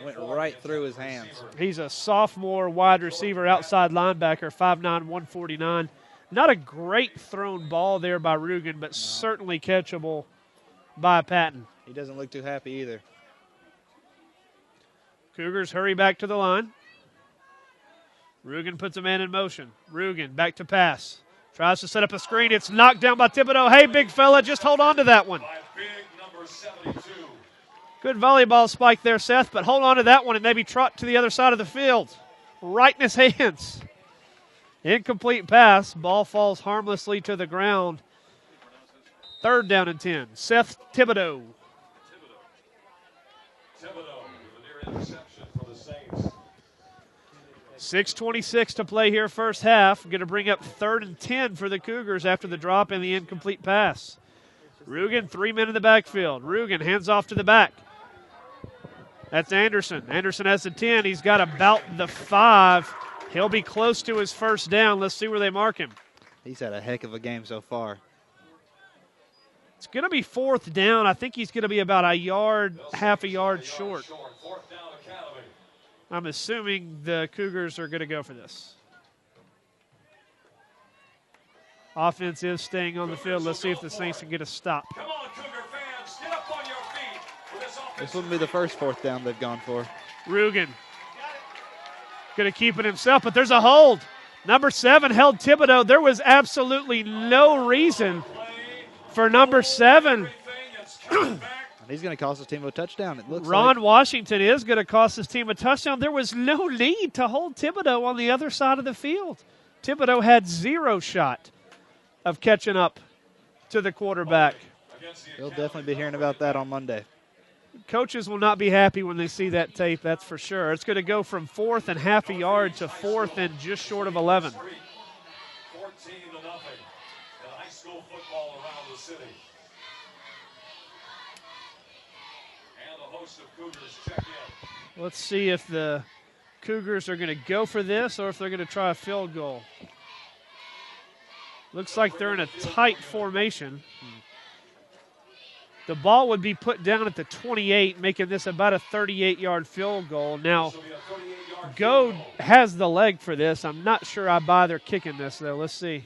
Went right through his hands. He's a sophomore wide receiver, outside linebacker, 5'9", 149. Not a great thrown ball there by Rugen, but certainly catchable by Patton. He doesn't look too happy either. Cougars hurry back to the line. Rugen puts a man in motion. Rugen back to pass. Tries to set up a screen. It's knocked down by Thibodeau. Hey, big fella, just hold on to that one. Good volleyball spike there, Seth, but hold on to that one and maybe trot to the other side of the field. Right in his hands. Incomplete pass. Ball falls harmlessly to the ground. 3rd down and 10. Seth Thibodeau. Thibodeau with a near interception for the Saints. 6:26 to play here first half. Going to bring up 3rd and 10 for the Cougars after the drop and the incomplete pass. Rugen, 3 men in the backfield. Rugen hands off to the back. That's Anderson. Anderson has the 10. He's got about the 5. He'll be close to his first down. Let's see where they mark him. He's had a heck of a game so far. It's going to be 4th down. I think he's going to be about a yard, half a yard short. I'm assuming the Cougars are going to go for this. Offense is staying on the field. Let's see if the Saints can get a stop. Come on, Cougar fans, get up on your feet for this offense. This wouldn't be the first 4th down they've gone for. Rugen going to keep it himself, but there's a hold. Number 7 held Thibodeau. There was absolutely no reason for number 7. He's going to cost his team a touchdown. It looks Ron like. Washington is going to cost his team a touchdown. There was no need to hold Thibodeau on the other side of the field. Thibodeau had 0 shot of catching up to the quarterback. He'll definitely be hearing about that on Monday. Coaches will not be happy when they see that tape, that's for sure. It's going to go from 4th and half a yard to 4th and just short of 11. 14-0 in high school football around the city. And the host of Cougars check in. Let's see if the Cougars are going to go for this or if they're going to try a field goal. Looks like they're in a tight formation. The ball would be put down at the 28, making this about a 38-yard field goal. Now, Goad has the leg for this. I'm not sure I buy their kicking this, though. Let's see.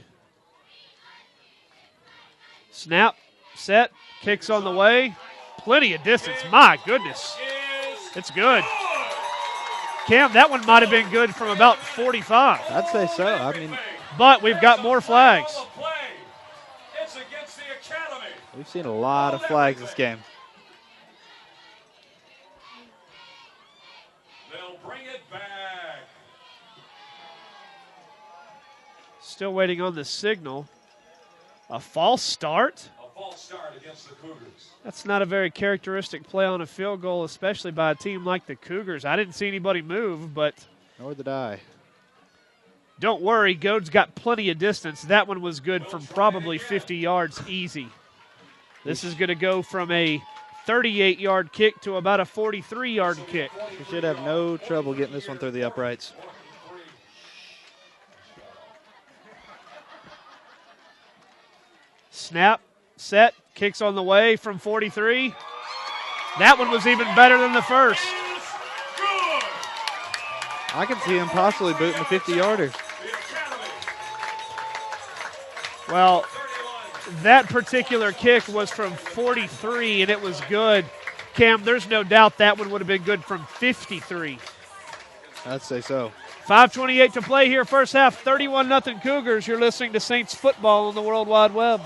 Snap, set, kicks on the way. Plenty of distance. My goodness. It's good. Cam, that one might have been good from about 45. I'd say so. I mean, but we've got more flags. We've seen a lot of flags this game. They'll bring it back. Still waiting on the signal. A false start? A false start against the Cougars. That's not a very characteristic play on a field goal, especially by a team like the Cougars. I didn't see anybody move, but... Nor did I. Don't worry, Goad's got plenty of distance. That one was good from probably 50 yards easy. This is going to go from a 38-yard kick to about a 43-yard kick. We should have no trouble getting this one through the uprights. Snap, set, kicks on the way from 43. That one was even better than the first. I can see him possibly booting the 50-yarder. Well, that particular kick was from 43, and it was good. Cam, there's no doubt that one would have been good from 53. I'd say so. 5:28 to play here, first half, 31-0 Cougars. You're listening to Saints football on the World Wide Web.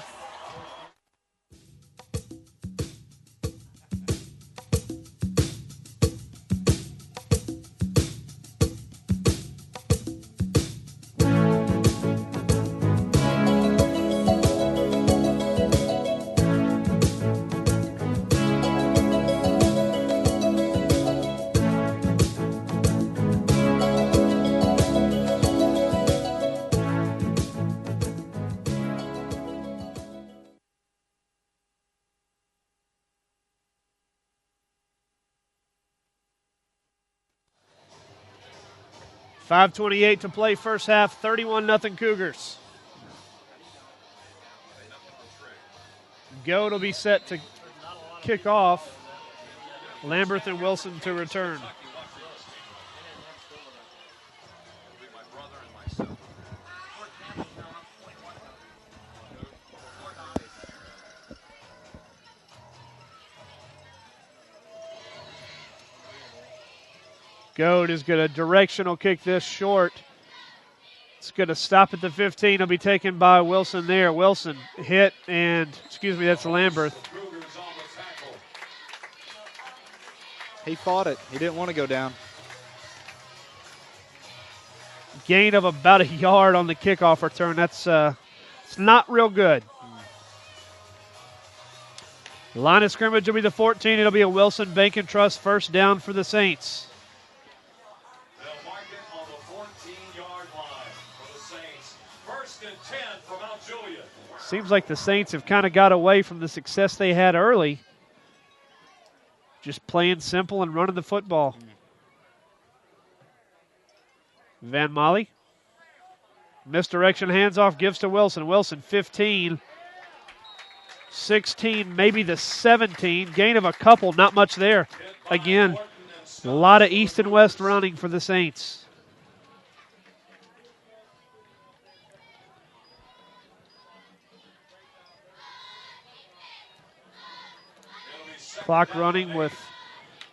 5:28 to play first half, 31-0 Cougars. Goad will be set to kick off. Lamberth and Wilson to return. Goad is going to directional kick this short. It's going to stop at the 15. It'll be taken by Wilson there. Wilson hit, and, excuse me, that's Lamberth. He fought it. He didn't want to go down. Gain of about a yard on the kickoff return. That's it's not real good. Line of scrimmage will be the 14. It'll be a Wilson Bank and Trust first down for the Saints. They'll mark it on the 14-yard line for the Saints. First and 10 for Mount Juliet. Seems like the Saints have kind of got away from the success they had early. Just playing simple and running the football. Van Molly. Misdirection, hands off, gives to Wilson. Wilson, 15, 16, maybe the 17. Gain of a couple, not much there. Again, a lot of east and west running for the Saints. Clock running with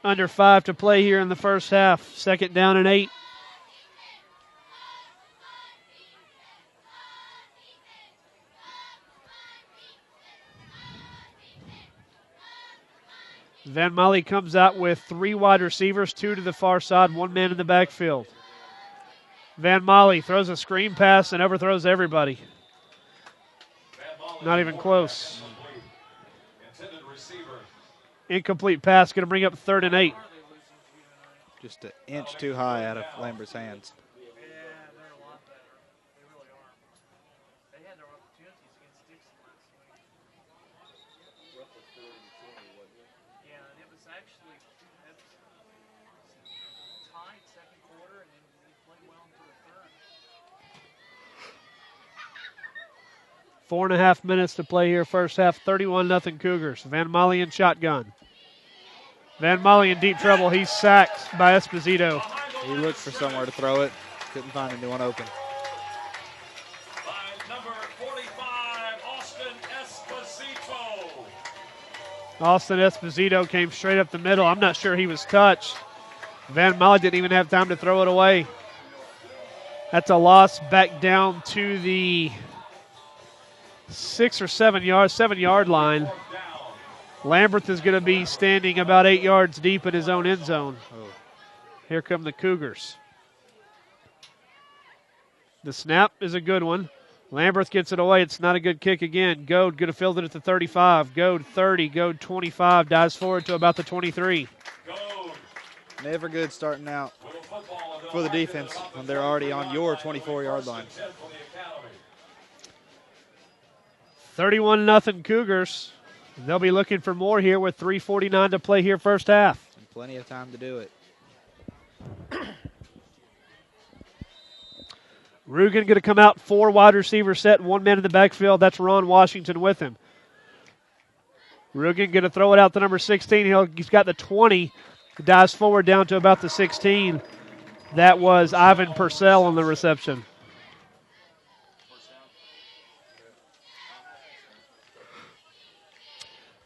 under 5 to play here in the first half. Second down and 8. Van Molly comes out with 3 wide receivers, 2 to the far side, 1 man in the backfield. Van Molly throws a screen pass and overthrows everybody. Not even close. Incomplete pass, going to bring up 3rd and 8. Just an inch too high out of Lambert's hands. Four and a half minutes to play here, first half, 31-0 Cougars. Van Molly in shotgun. Van Molly in deep trouble. He's sacked by Esposito. He looked for somewhere to throw it. Couldn't find anyone open. By number 45, Austin Esposito. Austin Esposito came straight up the middle. I'm not sure he was touched. Van Molly didn't even have time to throw it away. That's a loss back down to the 6 or 7 yard line. Lamberth is going to be standing about 8 yards deep in his own end zone. Oh. Here come the Cougars. The snap is a good one. Lamberth gets it away. It's not a good kick again. Goad going to field it at the 35. Goad 30. Goad 25. Dives forward to about the 23. Never good starting out for the defense when they're already on your 24-yard line. 31-0 Cougars. They'll be looking for more here with 3:49 to play here first half. And plenty of time to do it. Rugen going to come out, 4 wide receiver set, 1 man in the backfield. That's Ron Washington with him. Rugen going to throw it out to number 16. He's got the 20. He dives forward down to about the 16. That was Ivan Purcell on the reception.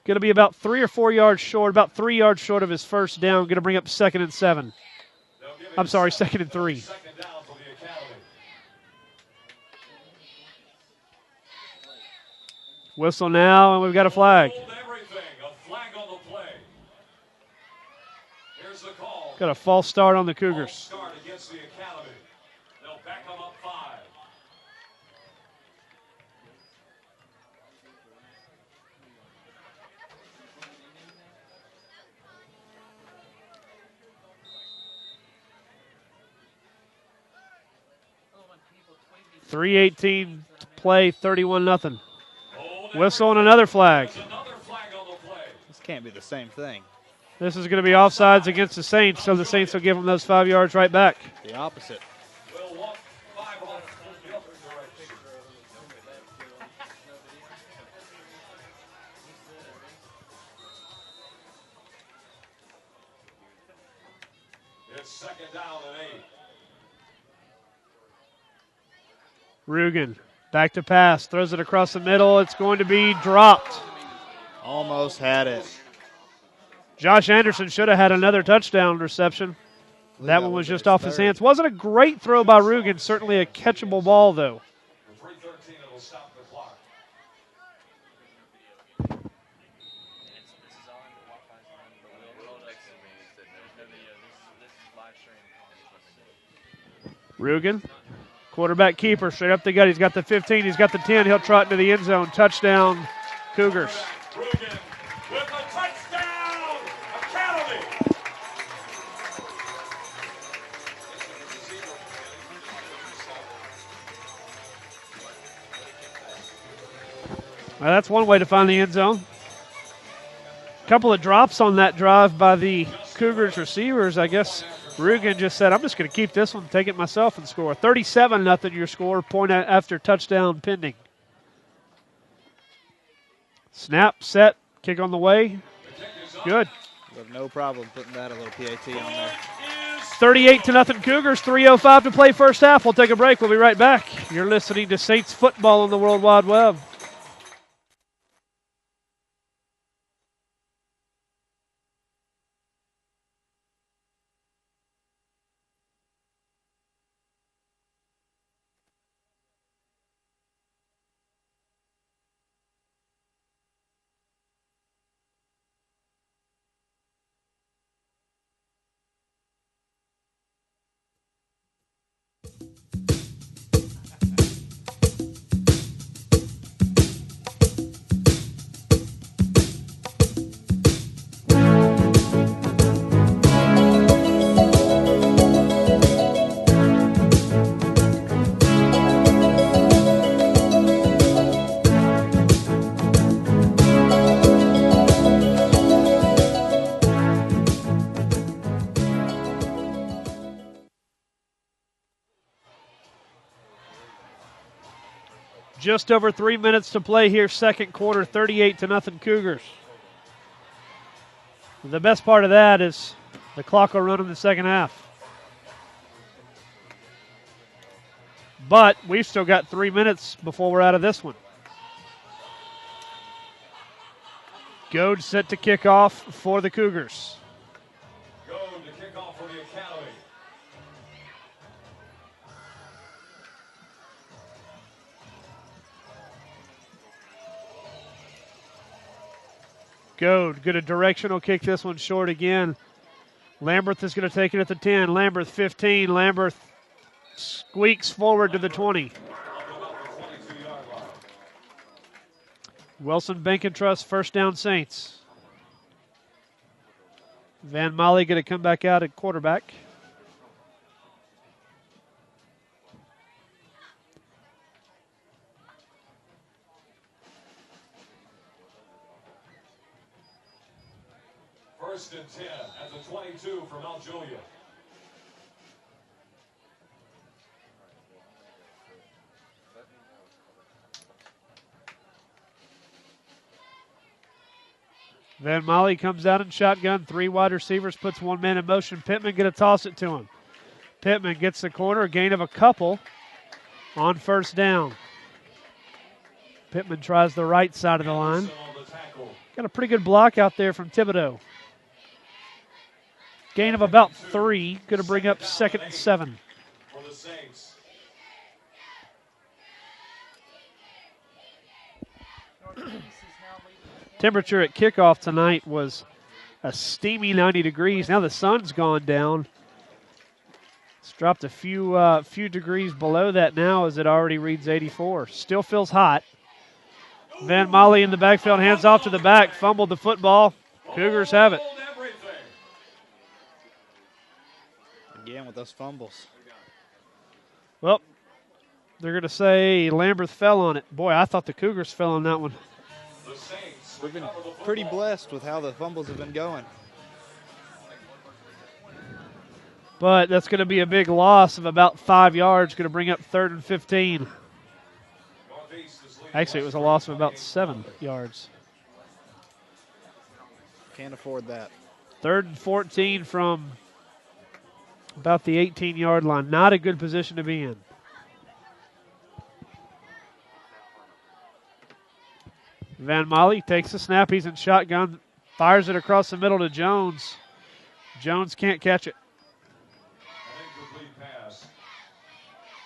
Going to be about 3 or 4 yards short, about 3 yards short of his first down. Going to bring up 2nd and 7. I'm sorry, 2nd and 3. Whistle now, and we've got a flag. Got a false start on the Cougars. They'll back them up 5. .318 to play, 31-0. Whistle and another flag. This can't be the same thing. This is going to be offsides against the Saints, so the Saints will give them those 5 yards right back. The opposite. Second down and 8. Rugen back to pass, throws it across the middle. It's going to be dropped. Almost had it. Josh Anderson should have had another touchdown reception. That one was just off his hands. Wasn't a great throw by Rugen. Certainly a catchable ball, though. 3:13, it'll stop the clock. Rugen, quarterback keeper, straight up the gut. He's got the 15, he's got the 10. He'll trot into the end zone. Touchdown, Cougars. Rugen with a touchdown, Academy. Well, that's one way to find the end zone. A couple of drops on that drive by the Cougars receivers. I guess Rugen just said, I'm just going to keep this one, take it myself, and score. 37-0 your score, point after touchdown pending. Snap, set, kick on the way. Good. We have no problem putting that a little PAT on there. 38-0 Cougars, 3:05 to play first half. We'll take a break. We'll be right back. You're listening to Saints football on the World Wide Web. Just over 3 minutes to play here, second quarter, 38-0 Cougars. The best part of that is the clock will run in the second half. But we've still got 3 minutes before we're out of this one. Goad set to kick off for the Cougars. Goad to kick off for the Academy. Goad, good a directional kick, this one short again. Lamberth is going to take it at the 10. Lamberth 15. Lamberth squeaks forward to the 20. Wilson Bank and Trust, first down Saints. Van Molly going to come back out at quarterback. First and 10 at the 22 for Mount Juliet. Van Molly comes out in shotgun. 3 wide receivers, puts 1 man in motion. Pittman going to toss it to him. Pittman gets the corner, a gain of a couple on first down. Pittman tries the right side of the line. Got a pretty good block out there from Thibodeau. Gain of about 3. Going to bring up second and 7. For the Saints. Temperature at kickoff tonight was a steamy 90 degrees. Now the sun's gone down. It's dropped a few degrees below that now as it already reads 84. Still feels hot. Van Molly in the backfield, hands off to the back, fumbled the football. Cougars have it. Again with those fumbles. Well, they're going to say Lamberth fell on it. Boy, I thought the Cougars fell on that one. We've been pretty blessed with how the fumbles have been going. But that's going to be a big loss of about 5 yards. Going to bring up 3rd and 15. Actually, it was a loss of about 7 yards. Can't afford that. 3rd and 14 from About the 18-yard line. Not a good position to be in. Van Molly takes the snap. He's in shotgun. Fires it across the middle to Jones. Jones can't catch it.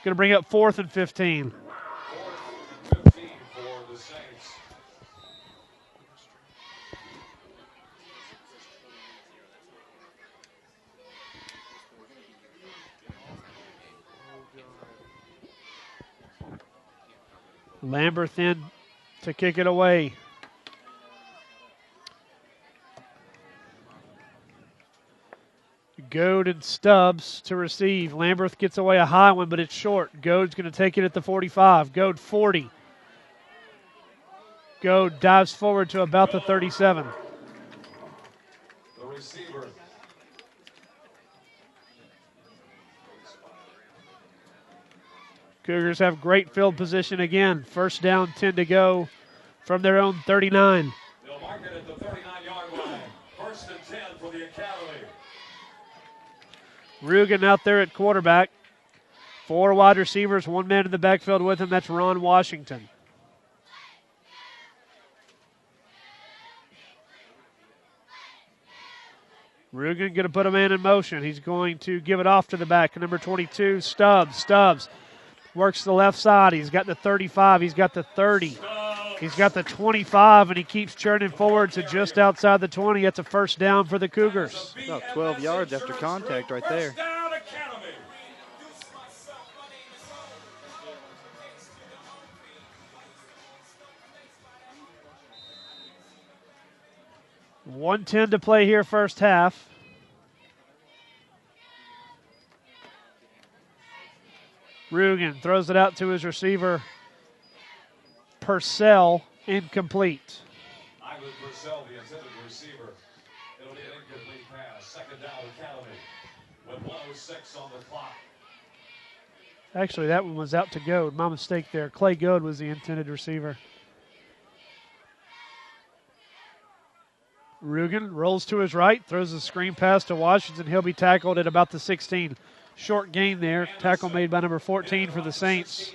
Going to bring up 4th and 15. 4th and 15 for the Saints. Lamberth in to kick it away. Goad and Stubbs to receive. Lamberth gets away a high one, but it's short. Goad's going to take it at the 45. Goad 40. Goad dives forward to about the 37. The receiver. Cougars have great field position again. First down, 10 to go from their own 39. They'll mark it at the 39-yard line. 1st and 10 for the Academy. Rugen out there at quarterback. 4 wide receivers, 1 man in the backfield with him. That's Ron Washington. Rugen going to put a man in motion. He's going to give it off to the back. Number 22, Stubbs. Stubbs works the left side. He's got the 35. He's got the 30. He's got the 25, and he keeps churning forward to just outside the 20. That's a first down for the Cougars. About 12 yards after contact right there. 1:10 to play here, first half. Rugen throws it out to his receiver, Purcell, incomplete. Ivan Purcell, the intended receiver. It'll be an incomplete pass. 2nd down, Academy. With 1:06 on the clock. Actually, that one was out to Goad. My mistake there. Clay Goad was the intended receiver. Rugen rolls to his right, throws a screen pass to Washington. He'll be tackled at about the 16. Short gain there. Tackle made by number 14 for the Saints.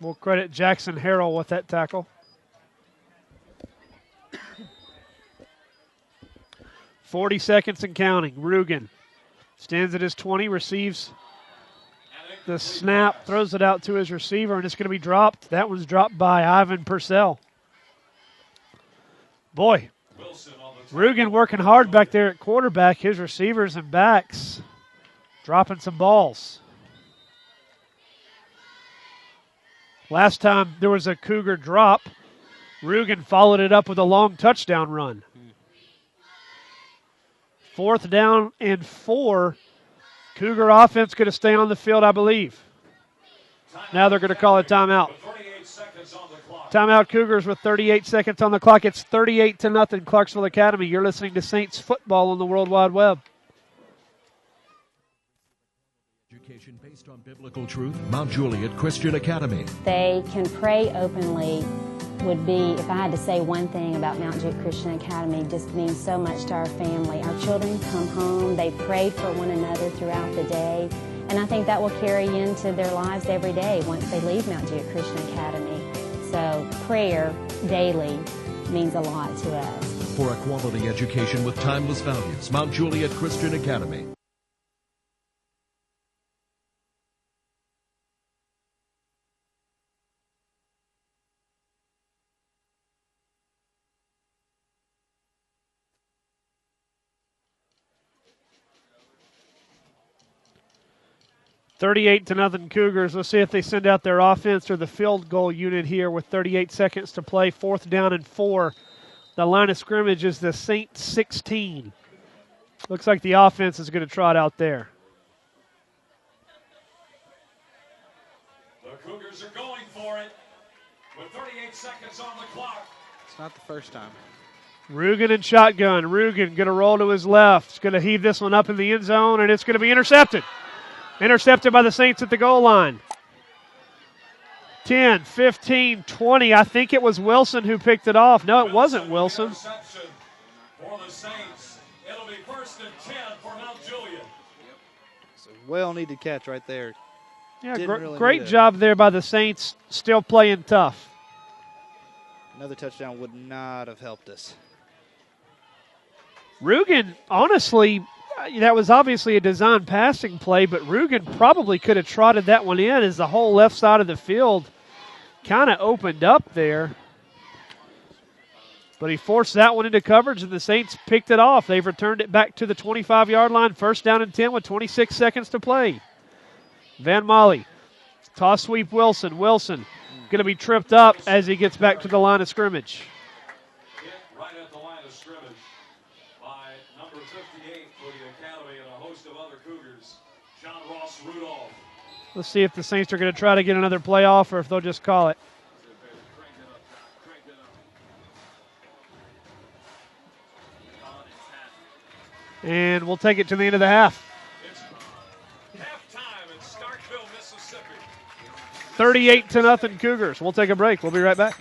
We'll credit Jackson Harrell with that tackle. 40 seconds and counting. Rugen stands at his 20, receives the snap, throws it out to his receiver, and it's going to be dropped. That one's dropped by Ivan Purcell. Boy, Rugen working hard back there at quarterback. His receivers and backs dropping some balls. Last time there was a Cougar drop, Rugen followed it up with a long touchdown run. 4th down and 4. Cougar offense going to stay on the field, I believe. Now they're going to call a timeout. Timeout Cougars with 38 seconds on the clock. It's 38-0 Clarksville Academy. You're listening to Saints football on the World Wide Web. Education based on biblical truth, Mount Juliet Christian Academy. They can pray openly would be, if I had to say one thing about Mount Juliet Christian Academy, just means so much to our family. Our children come home, they pray for one another throughout the day, and I think that will carry into their lives every day once they leave Mount Juliet Christian Academy. So prayer daily means a lot to us. For a quality education with timeless values, Mount Juliet Christian Academy. $38-0 Cougars. Let's see if they send out their offense or the field goal unit here with 38 seconds to play. 4th down and 4. The line of scrimmage is the Saints 16. Looks like the offense is going to trot out there. The Cougars are going for it with 38 seconds on the clock. It's not the first time. Rugen in shotgun. Rugen going to roll to his left. He's going to heave this one up in the end zone, and it's going to be intercepted. Intercepted by the Saints at the goal line. 10, 15, 20. I think it was Wilson who picked it off. No, it wasn't Wilson. for the Saints. It'll be 1st and 10 for Mount Juliet. It's a well-needed catch right there. Yeah, Really great job there by the Saints, still playing tough. Another touchdown would not have helped us. Rugen, honestly, that was obviously a design passing play, but Rugen probably could have trotted that one in as the whole left side of the field kind of opened up there. But he forced that one into coverage, and the Saints picked it off. They've returned it back to the 25-yard line, 1st down and 10 with 26 seconds to play. Van Molly, toss sweep Wilson. Wilson going to be tripped up as he gets back to the line of scrimmage. Hit right at the line of scrimmage by number 58 for the Academy and a host of other Cougars, John Ross Rudolph. Let's see if the Saints are going to try to get another playoff or if they'll just call it. And we'll take it to the end of the half. It's halftime in Starkville, Mississippi. 38-0 Cougars. We'll take a break. We'll be right back.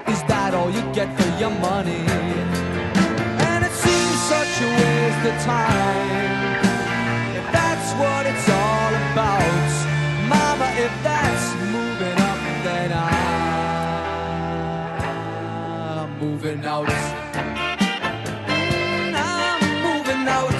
Is that all you get for your money? And it seems such a waste of time. If that's what it's all about, Mama, if that's moving up, then I'm moving out. I'm moving out.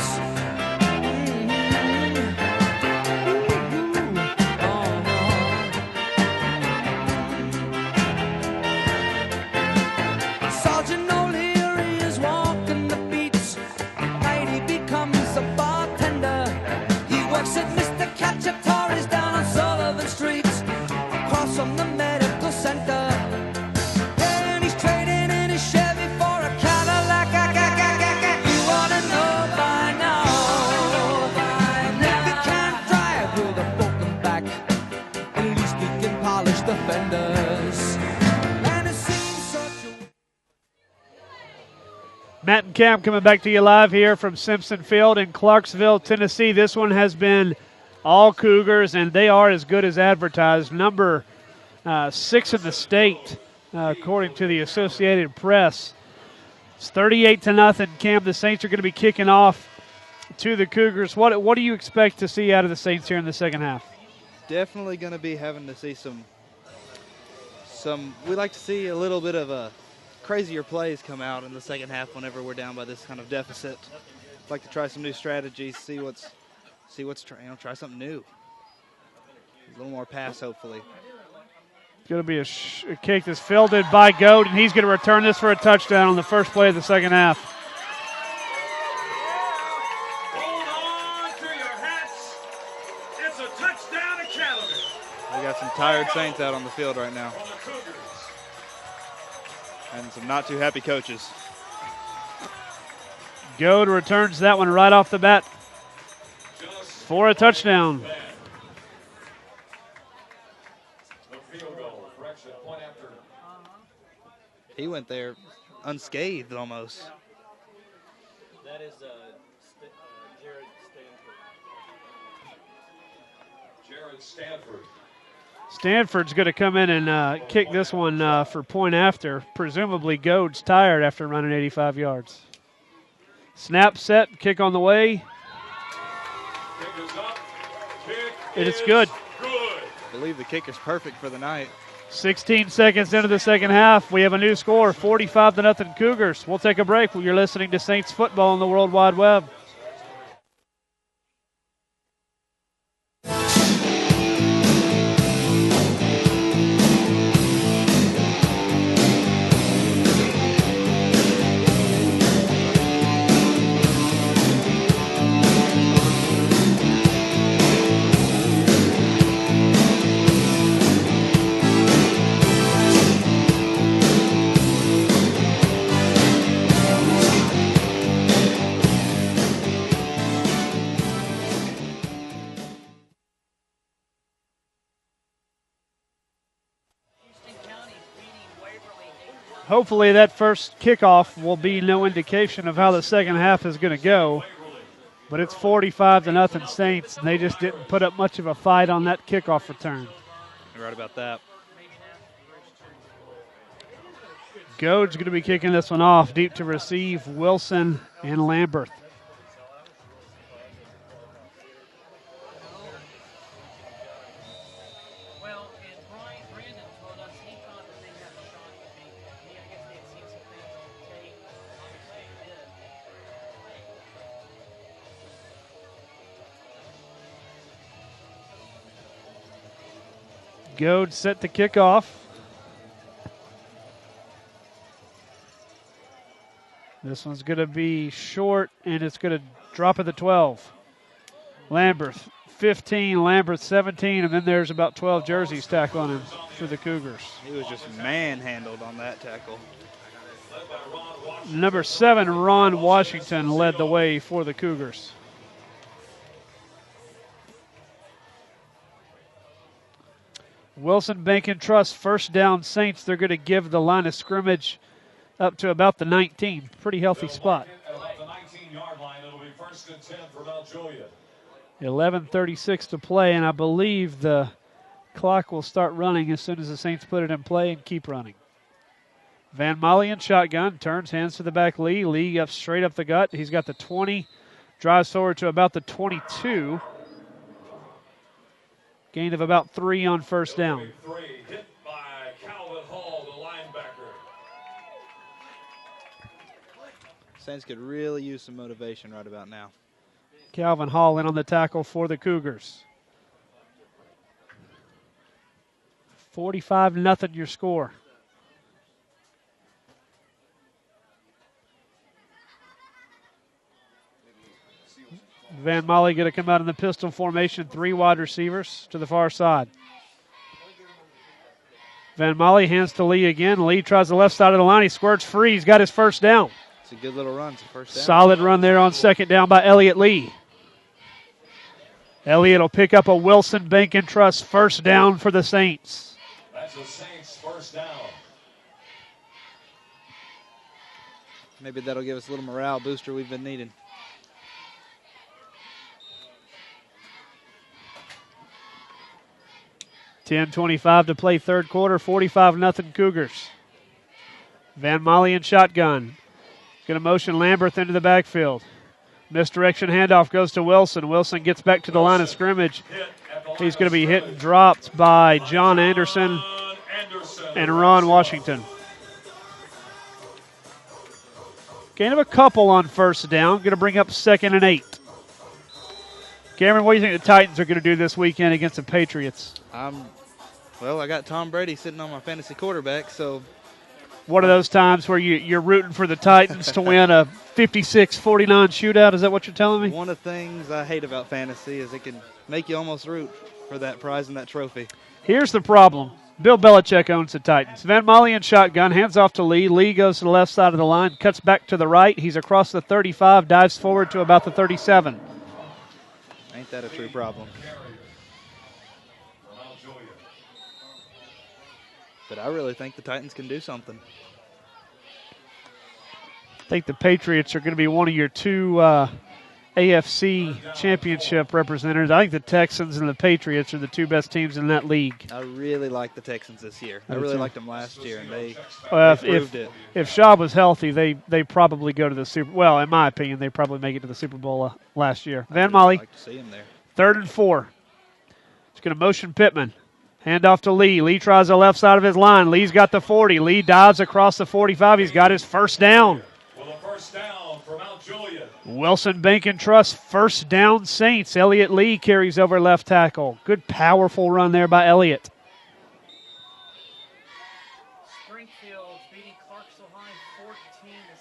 Sergeant O'Leary is walking the beats. Night he becomes a bartender. He works at Mr. Cacciatore's down on Sullivan Street, across from the medical center. And he's trading in his Chevy for a Cadillac. You ought to know by now. If he can't drive with a broken back, at least he can polish the fenders. And it seems such a Matt and Cam coming back to you live here from Simpson Field in Clarksville, Tennessee. This one has been all Cougars, and they are as good as advertised. Number 6 in the state, according to the Associated Press. It's 38-0. Cam, the Saints are going to be kicking off to the Cougars. What do you expect to see out of the Saints here in the second half? Definitely going to be having to see some. We like to see a little bit of a crazier plays come out in the second half whenever we're down by this kind of deficit. Like to try some new strategies, try something new. A little more pass, hopefully. It's going to be a kick that's fielded by Goad, and he's going to return this for a touchdown on the first play of the second half. Hold on to your hats. It's a touchdown Academy. We got some tired Saints out on the field right now, On the Cougars. and some not too happy coaches. Goad returns that one right off the bat Just for a touchdown. that. The field goal. Correction. Point after. He went there unscathed almost. That is Jared Stanford. Jared Stanford. Stanford's going to come in and kick this one for point after. Presumably Goad's tired after running 85 yards. Snap set, kick on the way. Kick is up. Kick And it's is good. Good. I believe the kick is perfect for the night. 16 seconds into the second half. We have a new score, 45-0 Cougars. We'll take a break. You're listening to Saints football on the World Wide Web. Hopefully that first kickoff will be no indication of how the second half is going to go. But it's 45-0 Saints, and they just didn't put up much of a fight on that kickoff return. You're right about that. Goad's going to be kicking this one off deep to receive Wilson and Lamberth. Well, and Brandon told us he thought that they had a shot to make it. I guess they had seen some things on the tape. Obviously they did. Goad set to kick off. This one's going to be short, and it's going to drop at the 12. Lamberth, 15, Lamberth, 17, and then there's about 12 jerseys tacked on him for the Cougars. He was just manhandled on that tackle. Number 7, Ron Washington, led the way for the Cougars. Wilson Bank and Trust, first down Saints. They're going to give the line of scrimmage up to about the 19. Pretty healthy spot. At about the 19-yard line, it'll be 1st and 10 for Mount Juliet. 11:36 to play, and I believe the Clock will start running as soon as the Saints put it in play and keep running. Van Molly in shotgun, turns, hands to the back Lee. Lee up straight up the gut. He's got the 20, drives forward to about the 22. Gain of about 3 on first down. Hit by Calvin Hall, the linebacker. Saints could really use some motivation right about now. Calvin Hall in on the tackle for the Cougars. 45-0 your score. Van Molly going to come out in the pistol formation, 3 wide receivers to the far side. Van Molly hands to Lee again. Lee tries the left side of the line. He squirts free. He's got his first down. It's a good little run. It's a first down. Solid run there on second down by Elliott Lee. Elliott will pick up a Wilson Bank and Trust first down for the Saints. That's the Saints' first down. Maybe that'll give us a little morale booster we've been needing. $10:25 to play third quarter, 45-0 Cougars. Van Molly in shotgun. Going to motion Lamberth into the backfield. Misdirection handoff goes to Wilson. Wilson gets back to the line of scrimmage. He's going to be hit and dropped by John Anderson and Ron Washington. Gain of a couple on first down. Going to bring up 2nd and 8. Cameron, what do you think the Titans are going to do this weekend against the Patriots? Well, I got Tom Brady sitting on my fantasy quarterback, so. One of those times where you're rooting for the Titans to win a 56-49 shootout. Is that what you're telling me? One of the things I hate about fantasy is it can make you almost root for that prize and that trophy. Here's the problem. Bill Belichick owns the Titans. Van Molly in shotgun, hands off to Lee. Lee goes to the left side of the line, cuts back to the right. He's across the 35, dives forward to about the 37. Ain't that a true problem? But I really think the Titans can do something. I think the Patriots are going to be one of your 2 AFC championship representatives. I think the Texans and the Patriots are the 2 best teams in that league. I really like the Texans this year. I really liked them last year, and they proved it. If Schaub was healthy, they probably go to the Super. Well, in my opinion, they probably make it to the Super Bowl last year. Van Molly, like to see him there. 3rd and 4. It's going to motion Pittman. Hand off to Lee. Lee tries the left side of his line. Lee's got the 40. Lee dives across the 45. He's got his first down. Well, a first down for Mount Juliet. Wilson Bank and Trust, first down Saints. Elliott Lee carries over left tackle. Good, powerful run there by Elliott. Springfield beating Clarksville High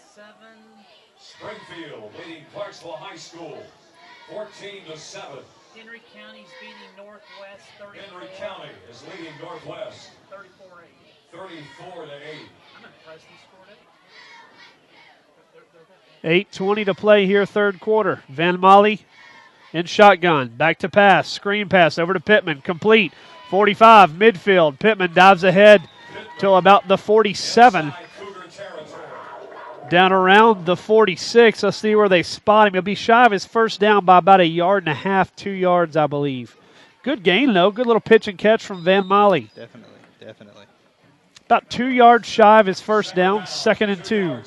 14-7. Springfield leading Clarksville High School 14-7. Henry County's beating Northwest 34. Henry County is leading Northwest 34-8. 34-8. I'm impressed he scored it. 8:20 to play here, third quarter. Van Molly in shotgun. Back to pass. Screen pass over to Pittman. Complete. 45, midfield. Pittman dives ahead till about the 47. Down around the 46. Let's see where they spot him. He'll be shy of his first down by about 1.5 yards, 2 yards, I believe. Good gain, though. Good little pitch and catch from Van Molly. Definitely. About 2 yards shy of his first down, 2nd and 2.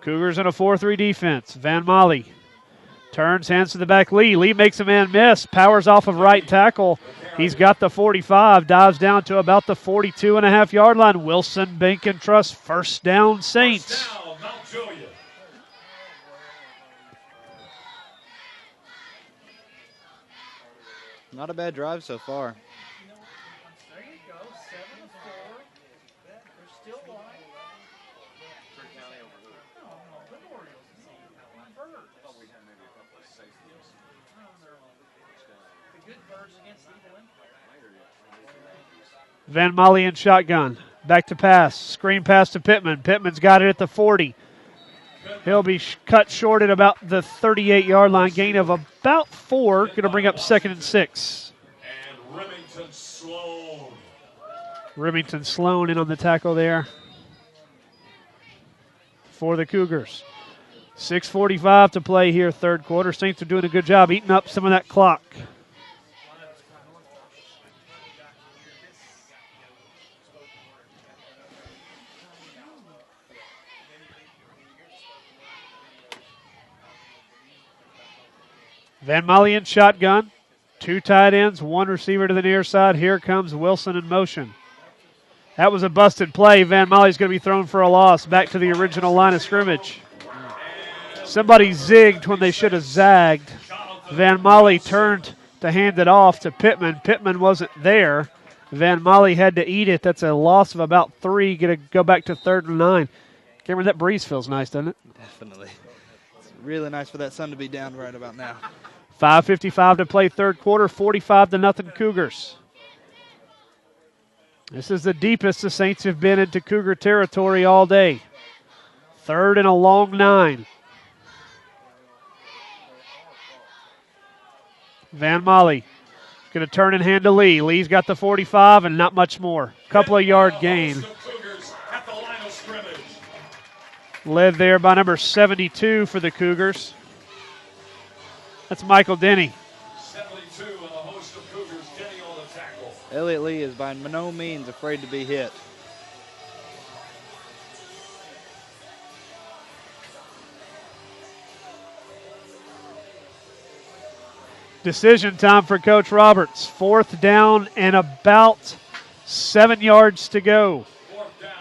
Cougars in a 4-3 defense. Van Molly turns, hands to the back. Lee makes a man miss. Powers off of right tackle. He's got the 45. Dives down to about the 42.5-yard line. Wilson Bank and Trust, first down Saints. First down, Mount Juliet. Not a bad drive so far. There you go, 7-4. They're still alive. The Orioles. The good birds against the evil empire. Van Molly in shotgun. Back to pass. Screen pass to Pittman. Pittman's got it at the 40. He'll be cut short at about the 38-yard line. Gain of about 4. Going to bring up 2nd and 6. And Remington Sloan. Remington Sloan in on the tackle there for the Cougars. 6:45 to play here, third quarter. Saints are doing a good job eating up some of that clock. Van Molly in shotgun. 2 tight ends, 1 receiver to the near side. Here comes Wilson in motion. That was a busted play. Van Molly's going to be thrown for a loss back to the original line of scrimmage. Somebody zigged when they should have zagged. Van Molly turned to hand it off to Pittman. Pittman wasn't there. Van Molly had to eat it. That's a loss of about 3. Going to go back to 3rd and 9. Cameron, that breeze feels nice, doesn't it? Definitely. It's really nice for that sun to be down right about now. 5:55 to play, third quarter. 45-0 Cougars. This is the deepest the Saints have been into Cougar territory all day. 3rd and a long 9. Van Molly going to turn and hand to Lee. Lee's got the 45 and not much more. Couple of yard gain. Led there by number 72 for the Cougars. That's Michael Denny. 72 and a host of Cougars. Denny on the tackle. Elliott Lee is by no means afraid to be hit. Decision time for Coach Roberts. 4th down and about 7 yards to go. 4th down.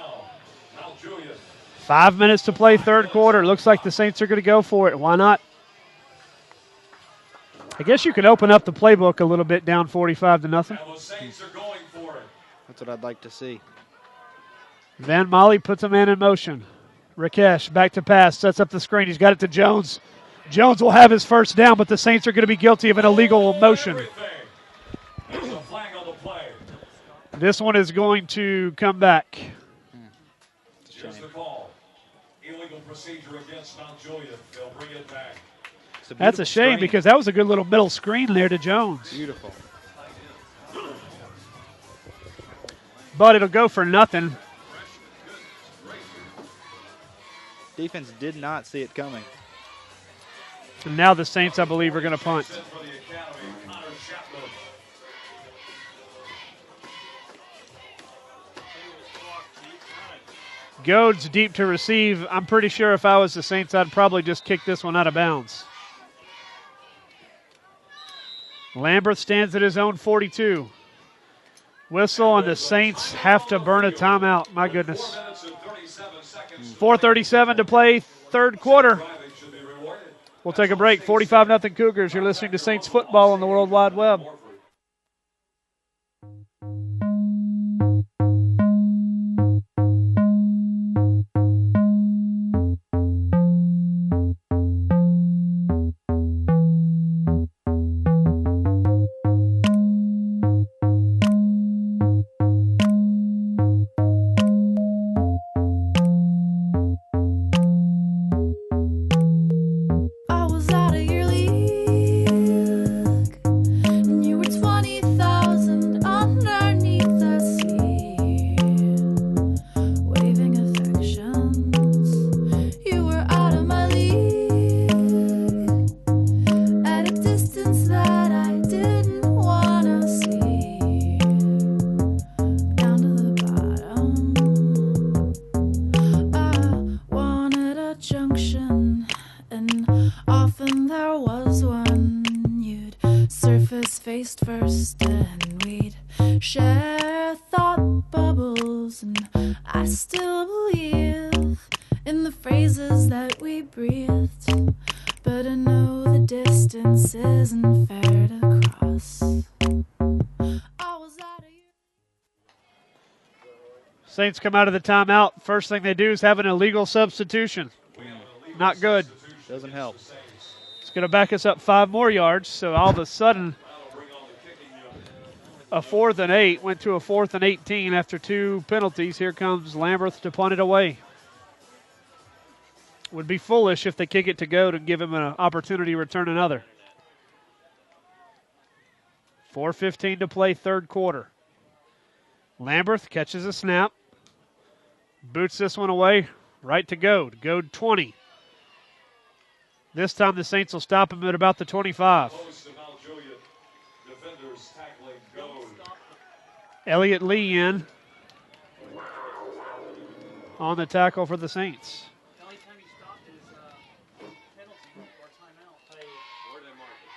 Now Julian. 5 minutes to play, third quarter. Looks like the Saints are going to go for it. Why not? I guess you could open up the playbook a little bit, down 45-0. And the Saints are going for it. That's what I'd like to see. Van Molly puts a man in motion. Rakesh back to pass, sets up the screen. He's got it to Jones. Jones will have his first down, but the Saints are going to be guilty of an illegal motion. There's a flag on the play. This one is going to come back. Here's the call. Illegal procedure against Mount Juliet. They'll bring it back. That's a shame because that was a good little middle screen there to Jones. Beautiful. But it'll go for nothing. Defense did not see it coming. And now the Saints, I believe, are going to punt. Goads deep to receive. I'm pretty sure if I was the Saints, I'd probably just kick this one out of bounds. Lambert stands at his own 42. Whistle, and the Saints have to burn a timeout. My goodness. 4:37 to play, third quarter. We'll take a break. 45-0 Cougars. You're listening to Saints football on the World Wide Web. Saints come out of the timeout. First thing they do is have an illegal substitution. Not good. Doesn't help. It's going to back us up 5 more yards. So all of a sudden, a 4th and 8 went to a 4th and 18 after 2 penalties. Here comes Lamberth to punt it away. Would be foolish if they kick it to go to give him an opportunity to return another. 4:15 to play, third quarter. Lamberth catches a snap. Boots this one away. Right to Goad. Goad 20. This time the Saints will stop him at about the 25. Close to Mount Juliet. Defenders tackling Goad. Elliott Lee in on the tackle for the Saints. The only time he stopped is penalty or timeout. Where they mark it?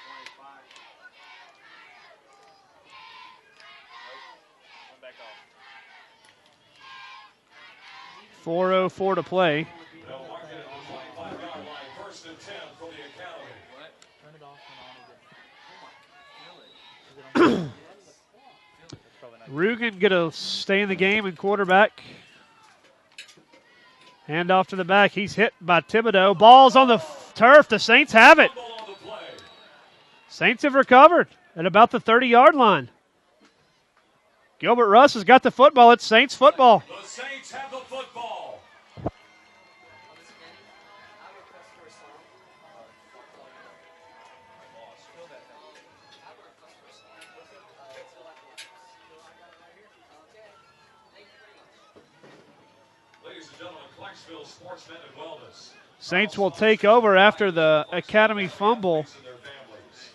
25. 4:04 to play. They'll mark it at the 25-yard line. First and 10 from the academy. Turn it off and on again. Rugen going to stay in the game and quarterback. Hand off to the back. He's hit by Thibodeau. Ball's on the turf. The Saints have it. Fumble on the play. Saints have recovered at about the 30-yard line. Gilbert Russ has got the football. It's Saints football. The Saints have the football. Ladies and gentlemen, Clarksville Sportsmen and Wellness. Saints will take over after the Academy fumble. And their families.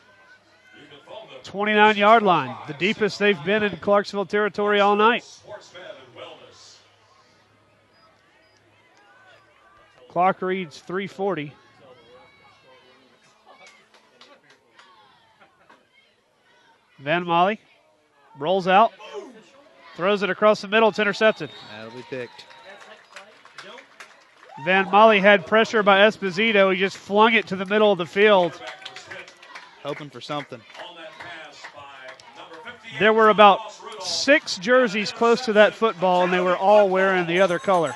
You can phone them. 29-yard line, the deepest they've been in Clarksville territory all night. Sportsmen and Wellness. Clock reads 3:40. Van Molly rolls out, throws it across the middle. It's intercepted. That'll be picked. Van Molly had pressure by Esposito. He just flung it to the middle of the field. Quarterback was hit Hoping for something. on that pass by number 58. There were about Ross Rudolph. 6 jerseys close to that football, and they were all wearing the other color.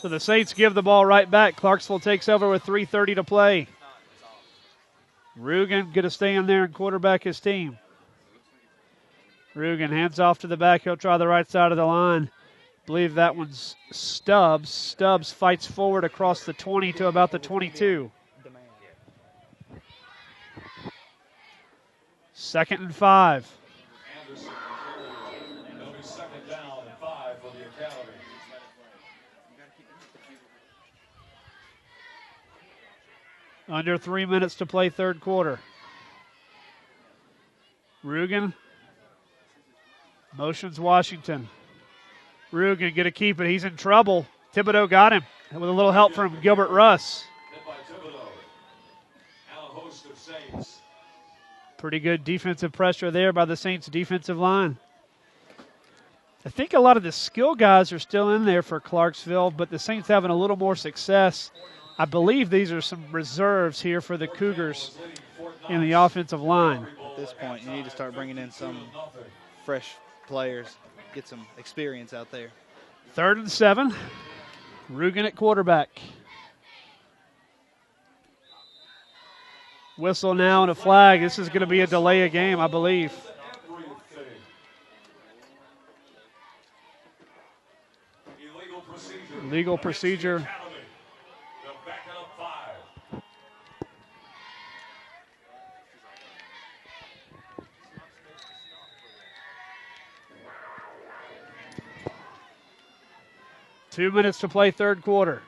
So the Saints give the ball right back. Clarksville takes over with 3:30 to play. Rugen going to stay in there and quarterback his team. Rugen hands off to the back. He'll try the right side of the line. Believe that one's Stubbs. Stubbs fights forward across the 20 to about the 22. 2nd and 5. Anderson. It'll be second down and 5 for the academy. Under 3 minutes to play third quarter. Rugen motions Washington. Rugen going to keep it. He's in trouble. Thibodeau got him with a little help from Gilbert Russ. Hit by Thibodeau. And a host of Saints. Pretty good defensive pressure there by the Saints defensive line. I think a lot of the skill guys are still in there for Clarksville, but the Saints having a little more success. I believe these are some reserves here for the Cougars in the offensive line. At this point, you need to start bringing in some fresh players, get some experience out there. 3rd and 7. Rugen at quarterback. Whistle now and a flag. This is going to be a delay of game, I believe. Legal procedure. 2 minutes to play third quarter.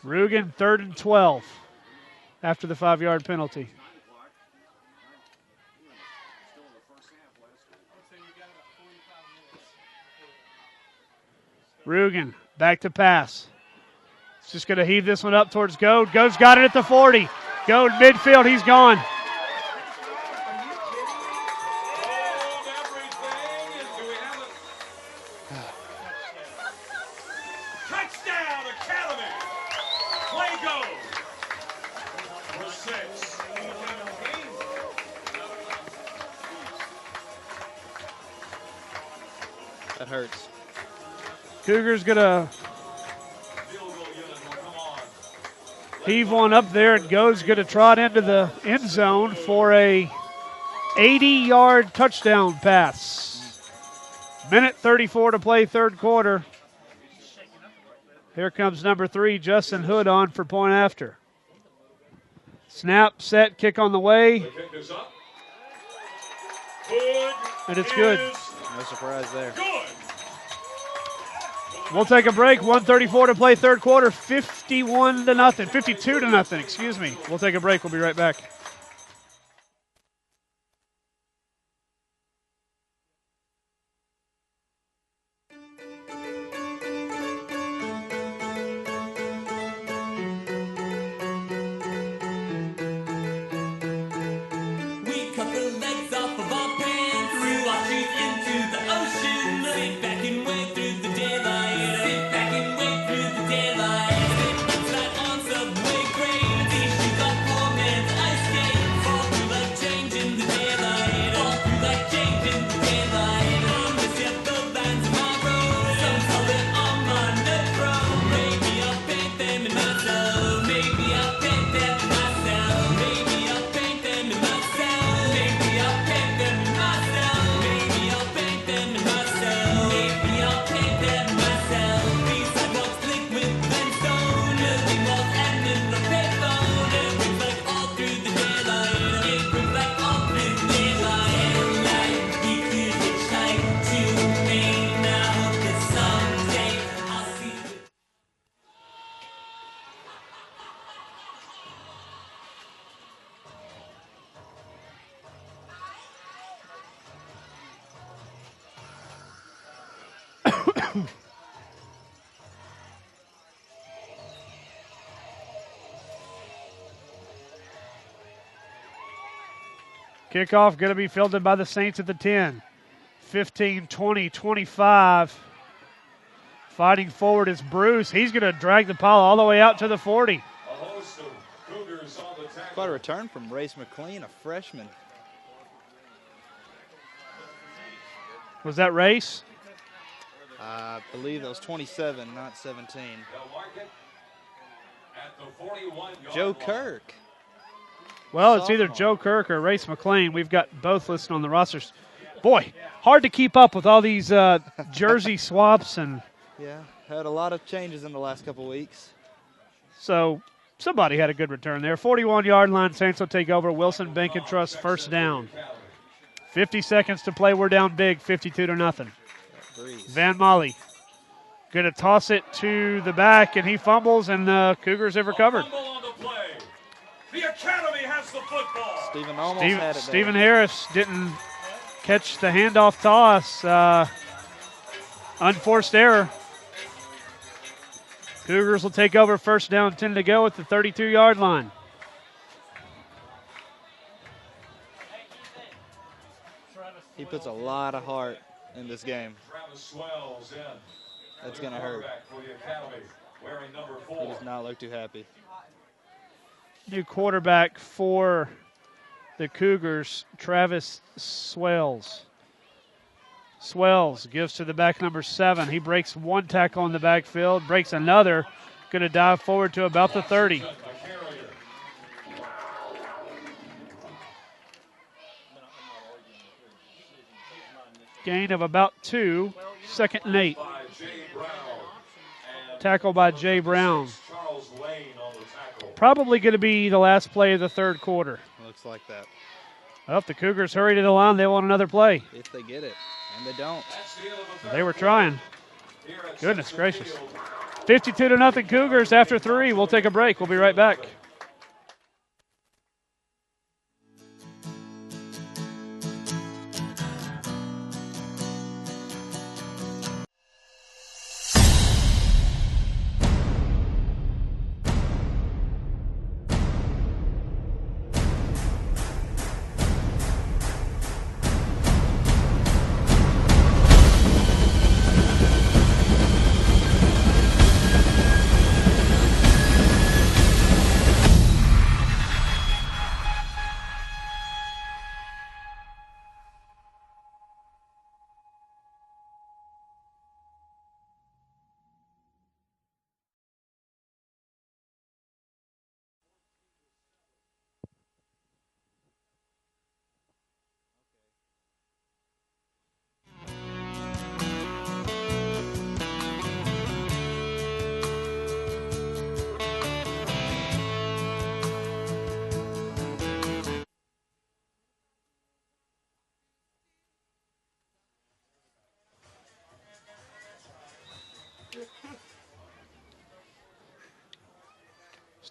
Rugen 3rd and 12 after the 5-yard penalty. Rugen back to pass. It's just going to heave this one up towards Goad. Goad's got it at the 40. Goad midfield, he's gone. Touchdown, Academy! Play go! Number 6. That hurts. Cougars going to heave one up there, and Goad's going to trot into the end zone for a 80-yard touchdown pass. Minute 34 to play third quarter. Here comes number 3, Justin Hood, on for point after. Snap, set, kick on the way. The kick is up. And it's good. No surprise there. We'll take a break. 1:34 to play third quarter. 52 to nothing. Excuse me. We'll take a break. We'll be right back. We cut the legs off of our pants, threw our shoes into the ocean. Sit back and wait through the daylight. Sit back and wait through the daylight. Sit slide on subway grades. These shoes are poor man's ice skate. Fall through like change in the daylight. Fall through like change in the daylight. On the yellow lines of my road. Some call it on my pro. Maybe I'll paint them in myself. Maybe I'll paint them in myself. Maybe I'll paint them in myself. Maybe I'll paint them in myself. Maybe I'll paint them in myself. Maybe I'll paint them in myself. These sidewalks slick with limestone. Building walls and in the payphone. It brings like all through the daylight. It brings like all through the daylight. Like we could hitchhike to Maine. I hope that someday I'll see the Kickoff going to be fielded by the Saints at the 10. 15, 20, 25. Fighting forward is Bruce. He's going to drag the pile all the way out to the 40. A host of Cougars on the tackle. Quite a return from Race McLean, a freshman. Was that Race? I believe that was 27, not 17. They'll mark it at the 41-yard Joe line. Kirk. Well, it's either Sophomore. Joe Kirk or Race McLean. We've got both listed on the rosters. Boy, hard to keep up with all these jersey swaps, and Yeah, had a lot of changes in the last couple weeks. so somebody had a good return there. 41-yard line, Saints will take over. Wilson Bank and Trust first down. 50 seconds to play. We're down big, 52 to nothing. Breeze. Van Molly going to toss it to the back, and he fumbles, and the Cougars have recovered. Fumble on the play. The Academy has the football. Stephen almost had it Stephen there. Harris didn't catch the handoff toss. Unforced error. Cougars will take over first down, 10 to go at the 32-yard line. He puts a lot of heart in this game. Travis Swells in. That's going to hurt. Quarterback for the Academy, wearing number He 4. does not look too happy. New quarterback for the Cougars, Travis Swells. Swells gives to the back number 7. He breaks one tackle in the backfield, breaks another. Going to dive forward to about the 30. Gain of about 2. Second and 8. By Jay Brown. And Tackle by Jay Brown. Charles Lane on the tackle. Probably going to be the last play of the third quarter. Looks like that. Well, if the Cougars hurry to the line, they want another play. If they get it. And they don't. That's the end of the third They were quarter trying. here at Goodness Simpson gracious. Field. 52 to nothing Cougars after 3. We'll take a break. We'll be right back.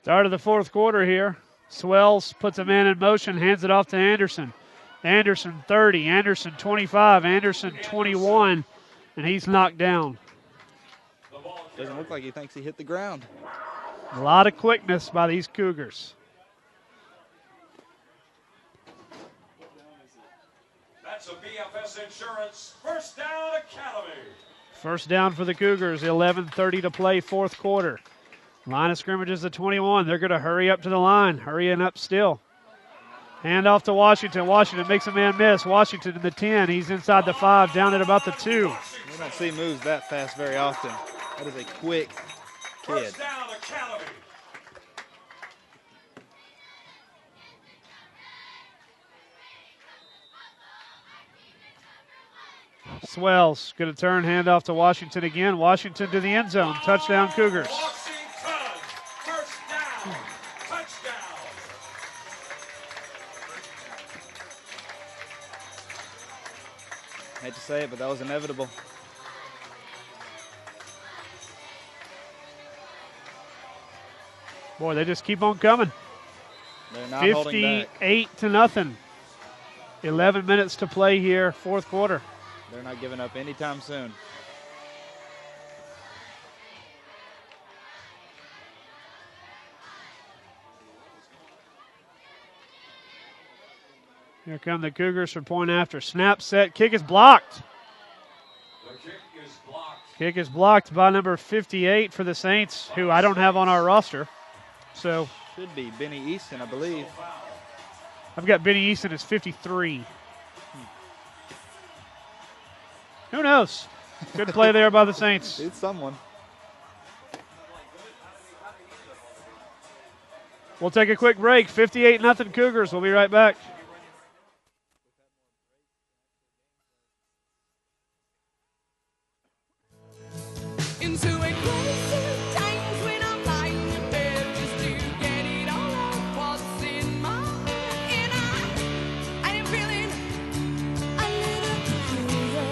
Start of the fourth quarter here. Swells puts a man in motion, hands it off to Anderson. Anderson 30, Anderson 25, Anderson 21, and he's knocked down. Doesn't look like he thinks he hit the ground. A lot of quickness by these Cougars. That's a BFS Insurance First Down Academy. First down for the Cougars, 11:30 to play, fourth quarter. Line of scrimmage is the 21. They're going to hurry up to the line, hurrying up still. Hand off to Washington. Washington makes a man miss. Washington in the 10. He's inside the 5, down at about the 2. We don't see moves that fast very often. That is a quick kid. First Down Academy. Swells going to turn, hand off to Washington again. Washington to the end zone. Touchdown Cougars. Washington. First down. Touchdown. Hate to say it, but that was inevitable. Boy, they just keep on coming. They're not holding back. 58-0. 11 minutes to play here, fourth quarter. They're not giving up anytime soon. Here come the Cougars for point after. Snap, set, kick is blocked. The kick is blocked. Kick is blocked by number 58 for the Saints, who I don't have on our roster. So should be Benny Easton, I believe. I've got Benny Easton as 53. Who knows? Good play there by the Saints. It's someone. We'll take a quick break. 58-0 Cougars. We'll be right back. Into a place of times when I'm lying in bed just to get it all out what's in my head. And I am feeling a little peculiar.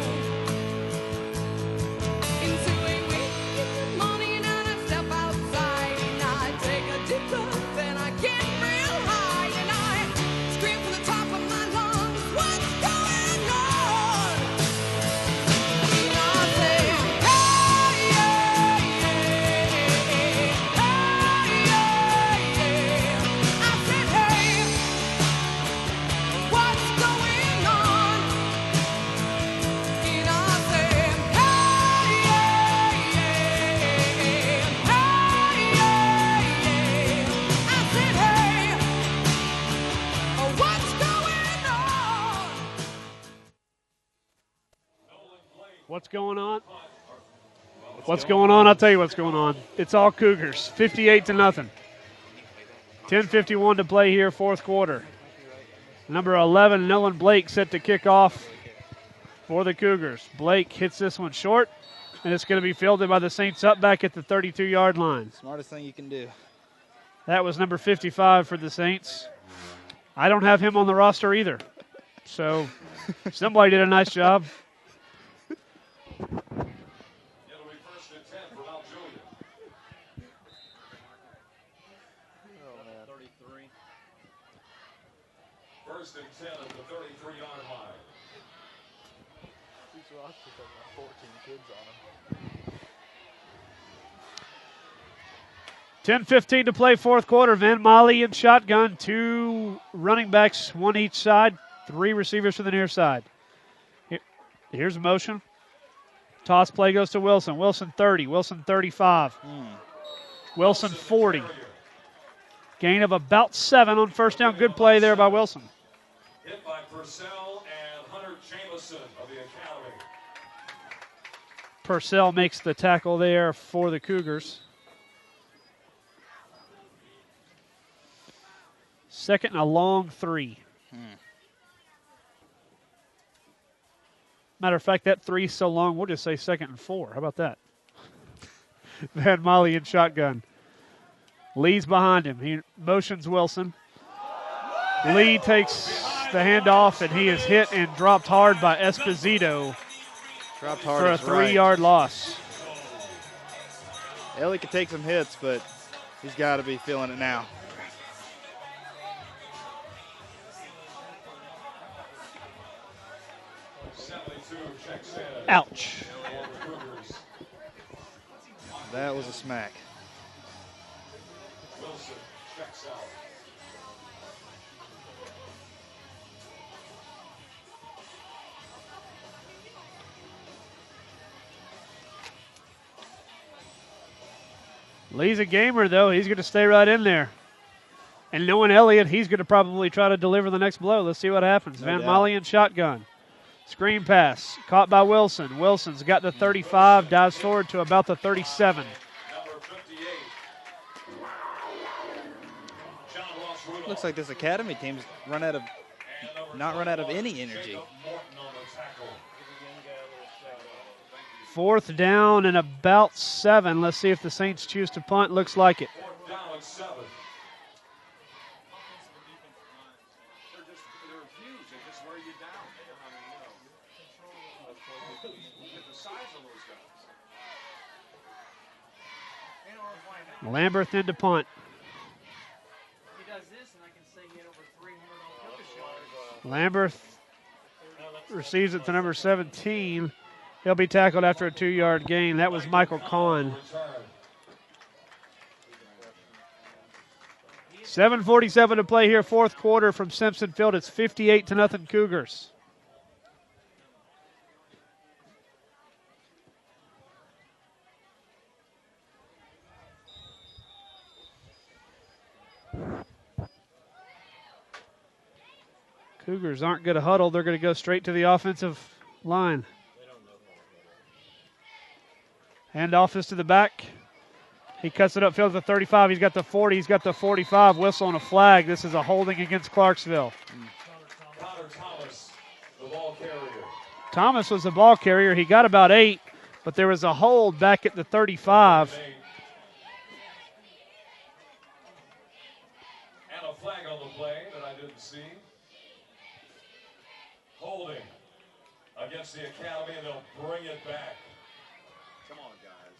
Into a week in the morning and I step outside and I take a deep breath and I get real high and I scream from the top of my lungs, what's going on? And I say, What's going on? What's going on? I'll tell you what's going on. It's all Cougars, 58-0. 10:51 to play here, fourth quarter. Number 11, Nolan Blake, set to kick off for the Cougars. Blake hits this one short, and it's going to be fielded by the Saints up back at the 32-yard line. Smartest thing you can do. That was number 55 for the Saints. I don't have him on the roster either. So somebody did a nice job. It'll be first and 10 for Mount Juliet. Oh, man. 33. First and 10 at the 33-yard line. These rosters have about 14 kids on them. 10:15 to play, fourth quarter. Van Molly in shotgun. 2 running backs, 1 each side. 3 receivers to the near side. Here's motion. Toss play goes to Wilson. Wilson 30. Wilson 35. Wilson 40. Gain of about 7 on first down. Good play there by Wilson. Hit by Purcell and Hunter Jameson of the Academy. Purcell makes the tackle there for the Cougars. Second and a long 3. Matter of fact, that 3's so long, we'll just say second and 4. How about that? Van Molly in shotgun. Lee's behind him. He motions Wilson. Lee takes the handoff, and he is hit and dropped hard by Esposito for a 3-yard loss. Ellie could take some hits, but He's got to be feeling it now. Ouch. That was a smack. Wilson checks out. Lee's a gamer, though. He's going to stay right in there. And knowing Elliott, he's going to probably try to deliver the next blow. Let's see what happens. Van Mollian shotgun. Screen pass. Caught by Wilson. Wilson's got the 35, dives forward to about the 37. Looks like this Academy team's not run out of any energy. 4th down and about 7. Let's see if the Saints choose to punt. Looks like it. 4th down and 7. Lamberth into punt. He does this, and I can say he had over 300 on push yards. Lamberth receives it to number 17. He'll be tackled after a 2-yard gain. That was Michael Kahn. 7:47 to play here, 4th quarter from Simpson Field. It's 58-0 Cougars. Cougars aren't going to huddle. They're going to go straight to the offensive line. Handoff is to the back. He cuts it upfield to the 35. He's got the 40. He's got the 45. Whistle and a flag. This is a holding against Clarksville. Thomas, the ball carrier. Thomas was the ball carrier. He got about 8, but there was a hold back at the 35. And a flag on the play that I didn't see. Holding against the Academy, and they'll bring it back. Come on, guys.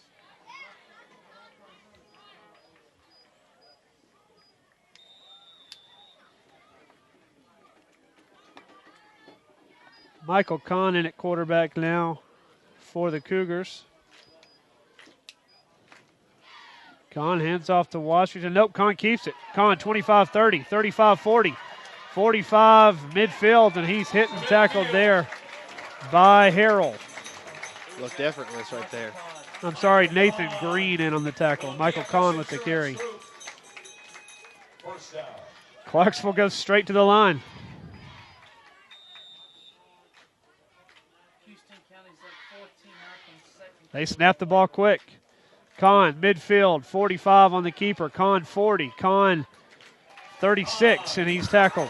Michael Kahn in at quarterback now for the Cougars. Kahn hands off to Washington. Nope, Kahn keeps it. Kahn 25-30, 35-40. 45 midfield, and he's hit and tackled there by Harrell. Looked effortless right there. I'm sorry, Nathan Green in on the tackle. Michael Kahn with the carry. Clarksville goes straight to the line. They snap the ball quick. Kahn, midfield, 45 on the keeper. Kahn 40, Kahn 36, and he's tackled.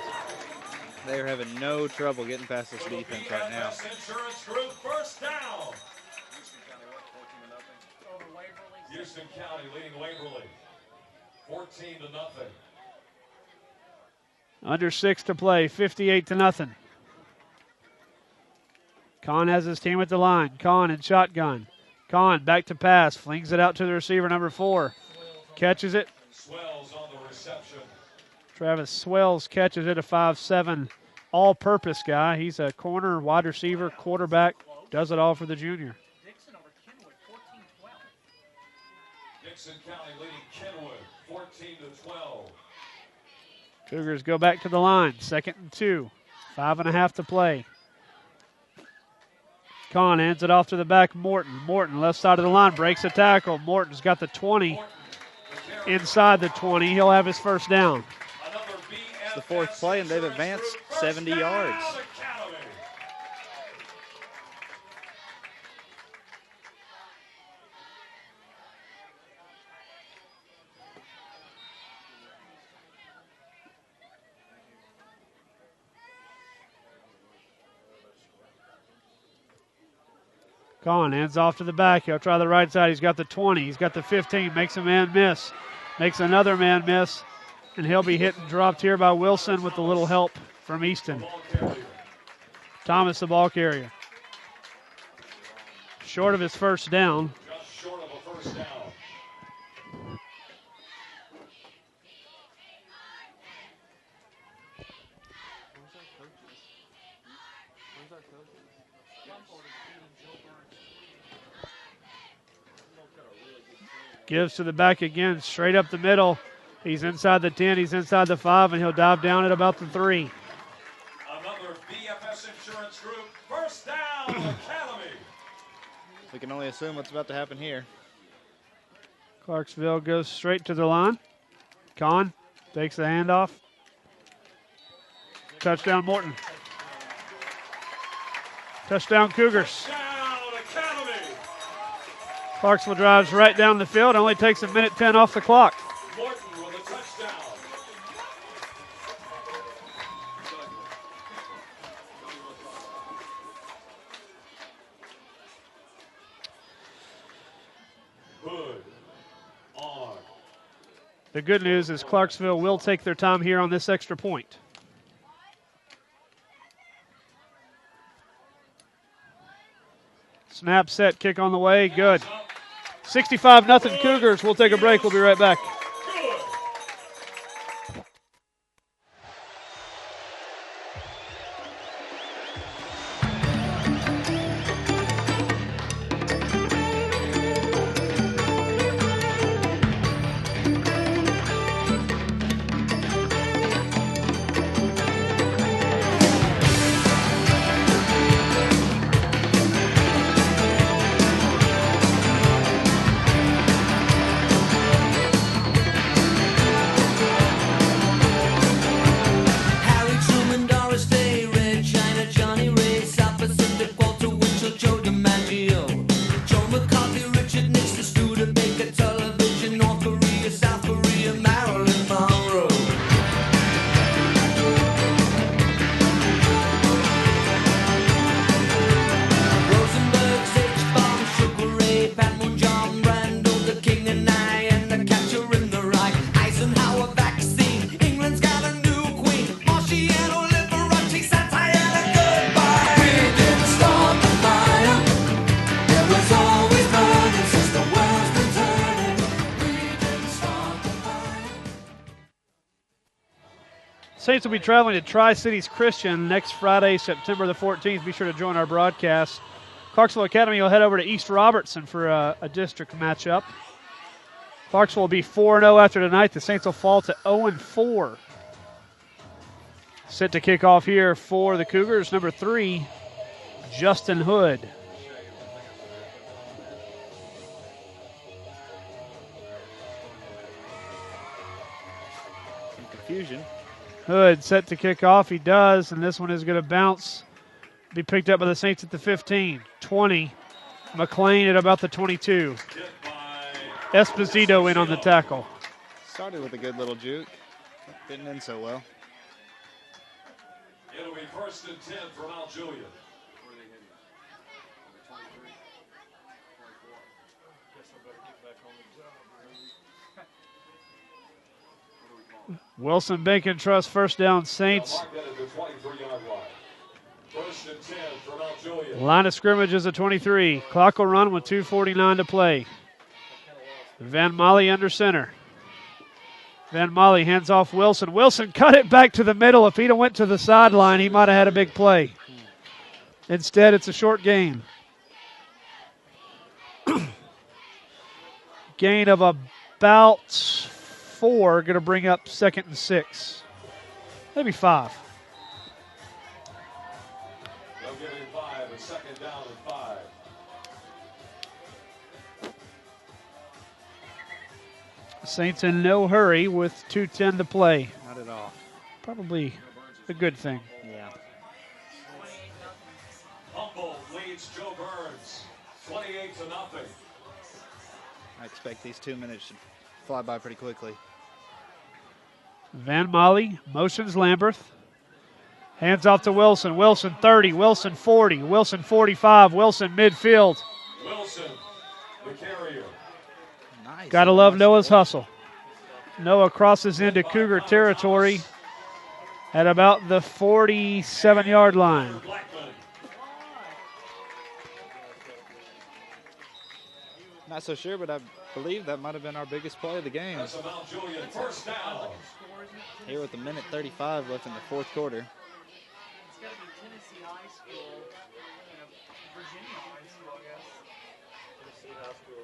They're having no trouble getting past this defense right now. Insurance Group, first down. Houston County leading Waverly, 14-0. Under 6 to play, 58-0. Kahn has his team at the line. Kahn in shotgun. Kahn back to pass, flings it out to the receiver, number 4. Catches it. Swells on the reception. Travis Swells catches it, a 5'7", all-purpose guy. He's a corner, wide receiver, quarterback, does it all for the junior. Dixon County leading Kenwood, 14-12. Cougars go back to the line, 2nd and 2, 5.5 to play. Kahn hands it off to the back, Morton. Morton, left side of the line, breaks a tackle. Morton's got the 20, inside the 20. He'll have his first down. It's the 4th play, and they've advanced 70 yards. Kahn hands off to the back. He'll try the right side. He's got the 20. He's got the 15. Makes a man miss. Makes another man miss. And he'll be hit and dropped here by Wilson with a little help from Easton. Thomas, the ball carrier. Short of his first down. Just short of a first down. Gives to the back again, straight up the middle. He's inside the 10, he's inside the 5, and he'll dive down at about the 3. Another BFS Insurance Group first down Academy. We can only assume what's about to happen here. Clarksville goes straight to the line. Kahn takes the handoff. Touchdown Morton. Touchdown Cougars. Touchdown Academy. Clarksville drives right down the field. Only takes a minute 10 off the clock. Morton with a touchdown. Hood on. The good news is Clarksville will take their time here on this extra point. Snap, set, kick on the way. Good. 65-0 Cougars. We'll take a break. We'll be right back. Saints will be traveling to Tri-Cities Christian next Friday, September the 14th. Be sure to join our broadcast. Clarksville Academy will head over to East Robertson for a district matchup. Clarksville will be 4-0 after tonight. The Saints will fall to 0-4. Set to kick off here for the Cougars, number 3, Justin Hood. Some confusion. Hood set to kick off. He does, and this one is going to bounce. Be picked up by the Saints at the 15, 20. McLean at about the 22. Esposito in on the tackle. Started with a good little juke. Didn't end so well. It'll be 1st and 10 for Mount Juliet. Wilson Bacon Trust first down Saints. Line of scrimmage is a 23. Clock will run with 2:49 to play. Van Molly under center. Van Molly hands off Wilson. Wilson cut it back to the middle. If he'd have went to the sideline, he might have had a big play. Instead, it's a short gain. Gain of about 4, going to bring up 2nd and 6. Maybe 5. They'll give him 5, a 2nd down and 5. Saints in no hurry with 2:10 to play. Not at all. Probably a good thing. Yeah. Humboldt leads Joe Burns 28-0. I expect these 2 minutes should fly by pretty quickly. Van Molly motions Lamberth. Hands off to Wilson. Wilson 30, Wilson 40, Wilson 45, Wilson midfield. Wilson, the carrier. Nice. Gotta love Noah's hustle. Noah crosses into Cougar territory at about the 47-yard line. Not so sure, but I believe that might have been our biggest play of the game. That's a Mount Juliet first down. Here with a minute 35 left in the 4th quarter. It's got to be Tennessee High School and Virginia High School, I guess. Tennessee High School.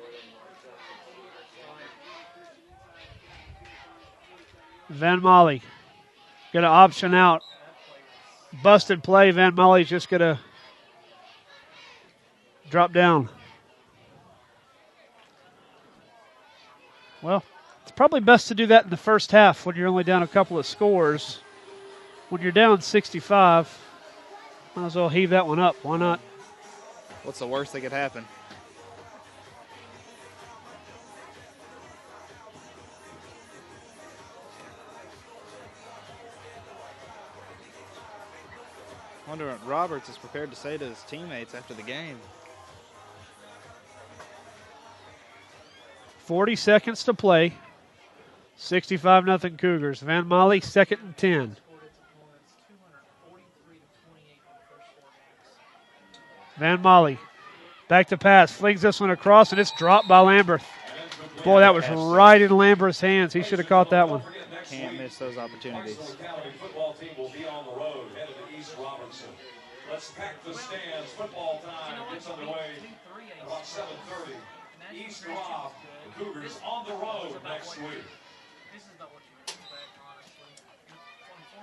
Van Molly going to option out. Busted play. Van Molly's just going to drop down. Well, it's probably best to do that in the first half when you're only down a couple of scores. When you're down 65, might as well heave that one up. Why not? What's the worst that could happen? I wonder what Roberts is prepared to say to his teammates after the game. 40 seconds to play. 65-0 Cougars. Van Molly, 2nd and 10. Van Molly, back to pass, flings this one across, and it's dropped by Lamberth. Boy, that was right in Lamberth's hands. He should have caught that one. Can't miss those opportunities. Football team will be on the road, headed to East Robertson. Let's pack the stands. Football time gets underway at about 7:30. East Rob, the Cougars on the road next week.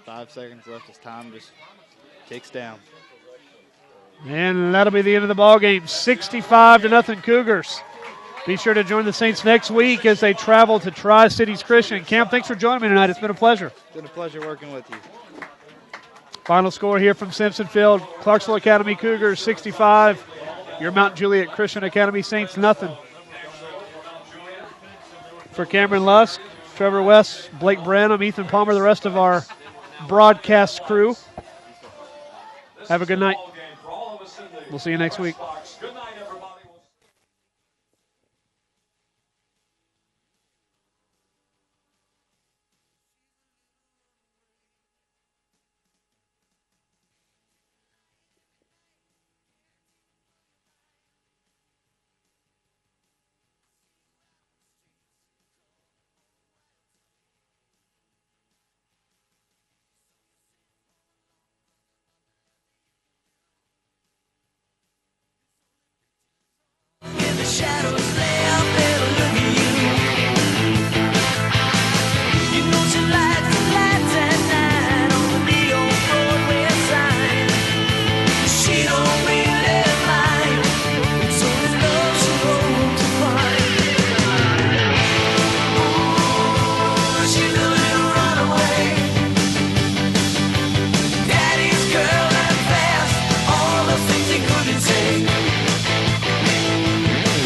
5 seconds left as time just ticks down. And that'll be the end of the ball game. 65-0 Cougars. Be sure to join the Saints next week as they travel to Tri-Cities Christian. Cam, thanks for joining me tonight. It's been a pleasure. It's been a pleasure working with you. Final score here from Simpson Field. Clarksville Academy Cougars 65. Your Mount Juliet Christian Academy Saints nothing. For Cameron Lusk, Trevor West, Blake Branham, Ethan Palmer, the rest of our broadcast crew, have a good night. We'll see you next week.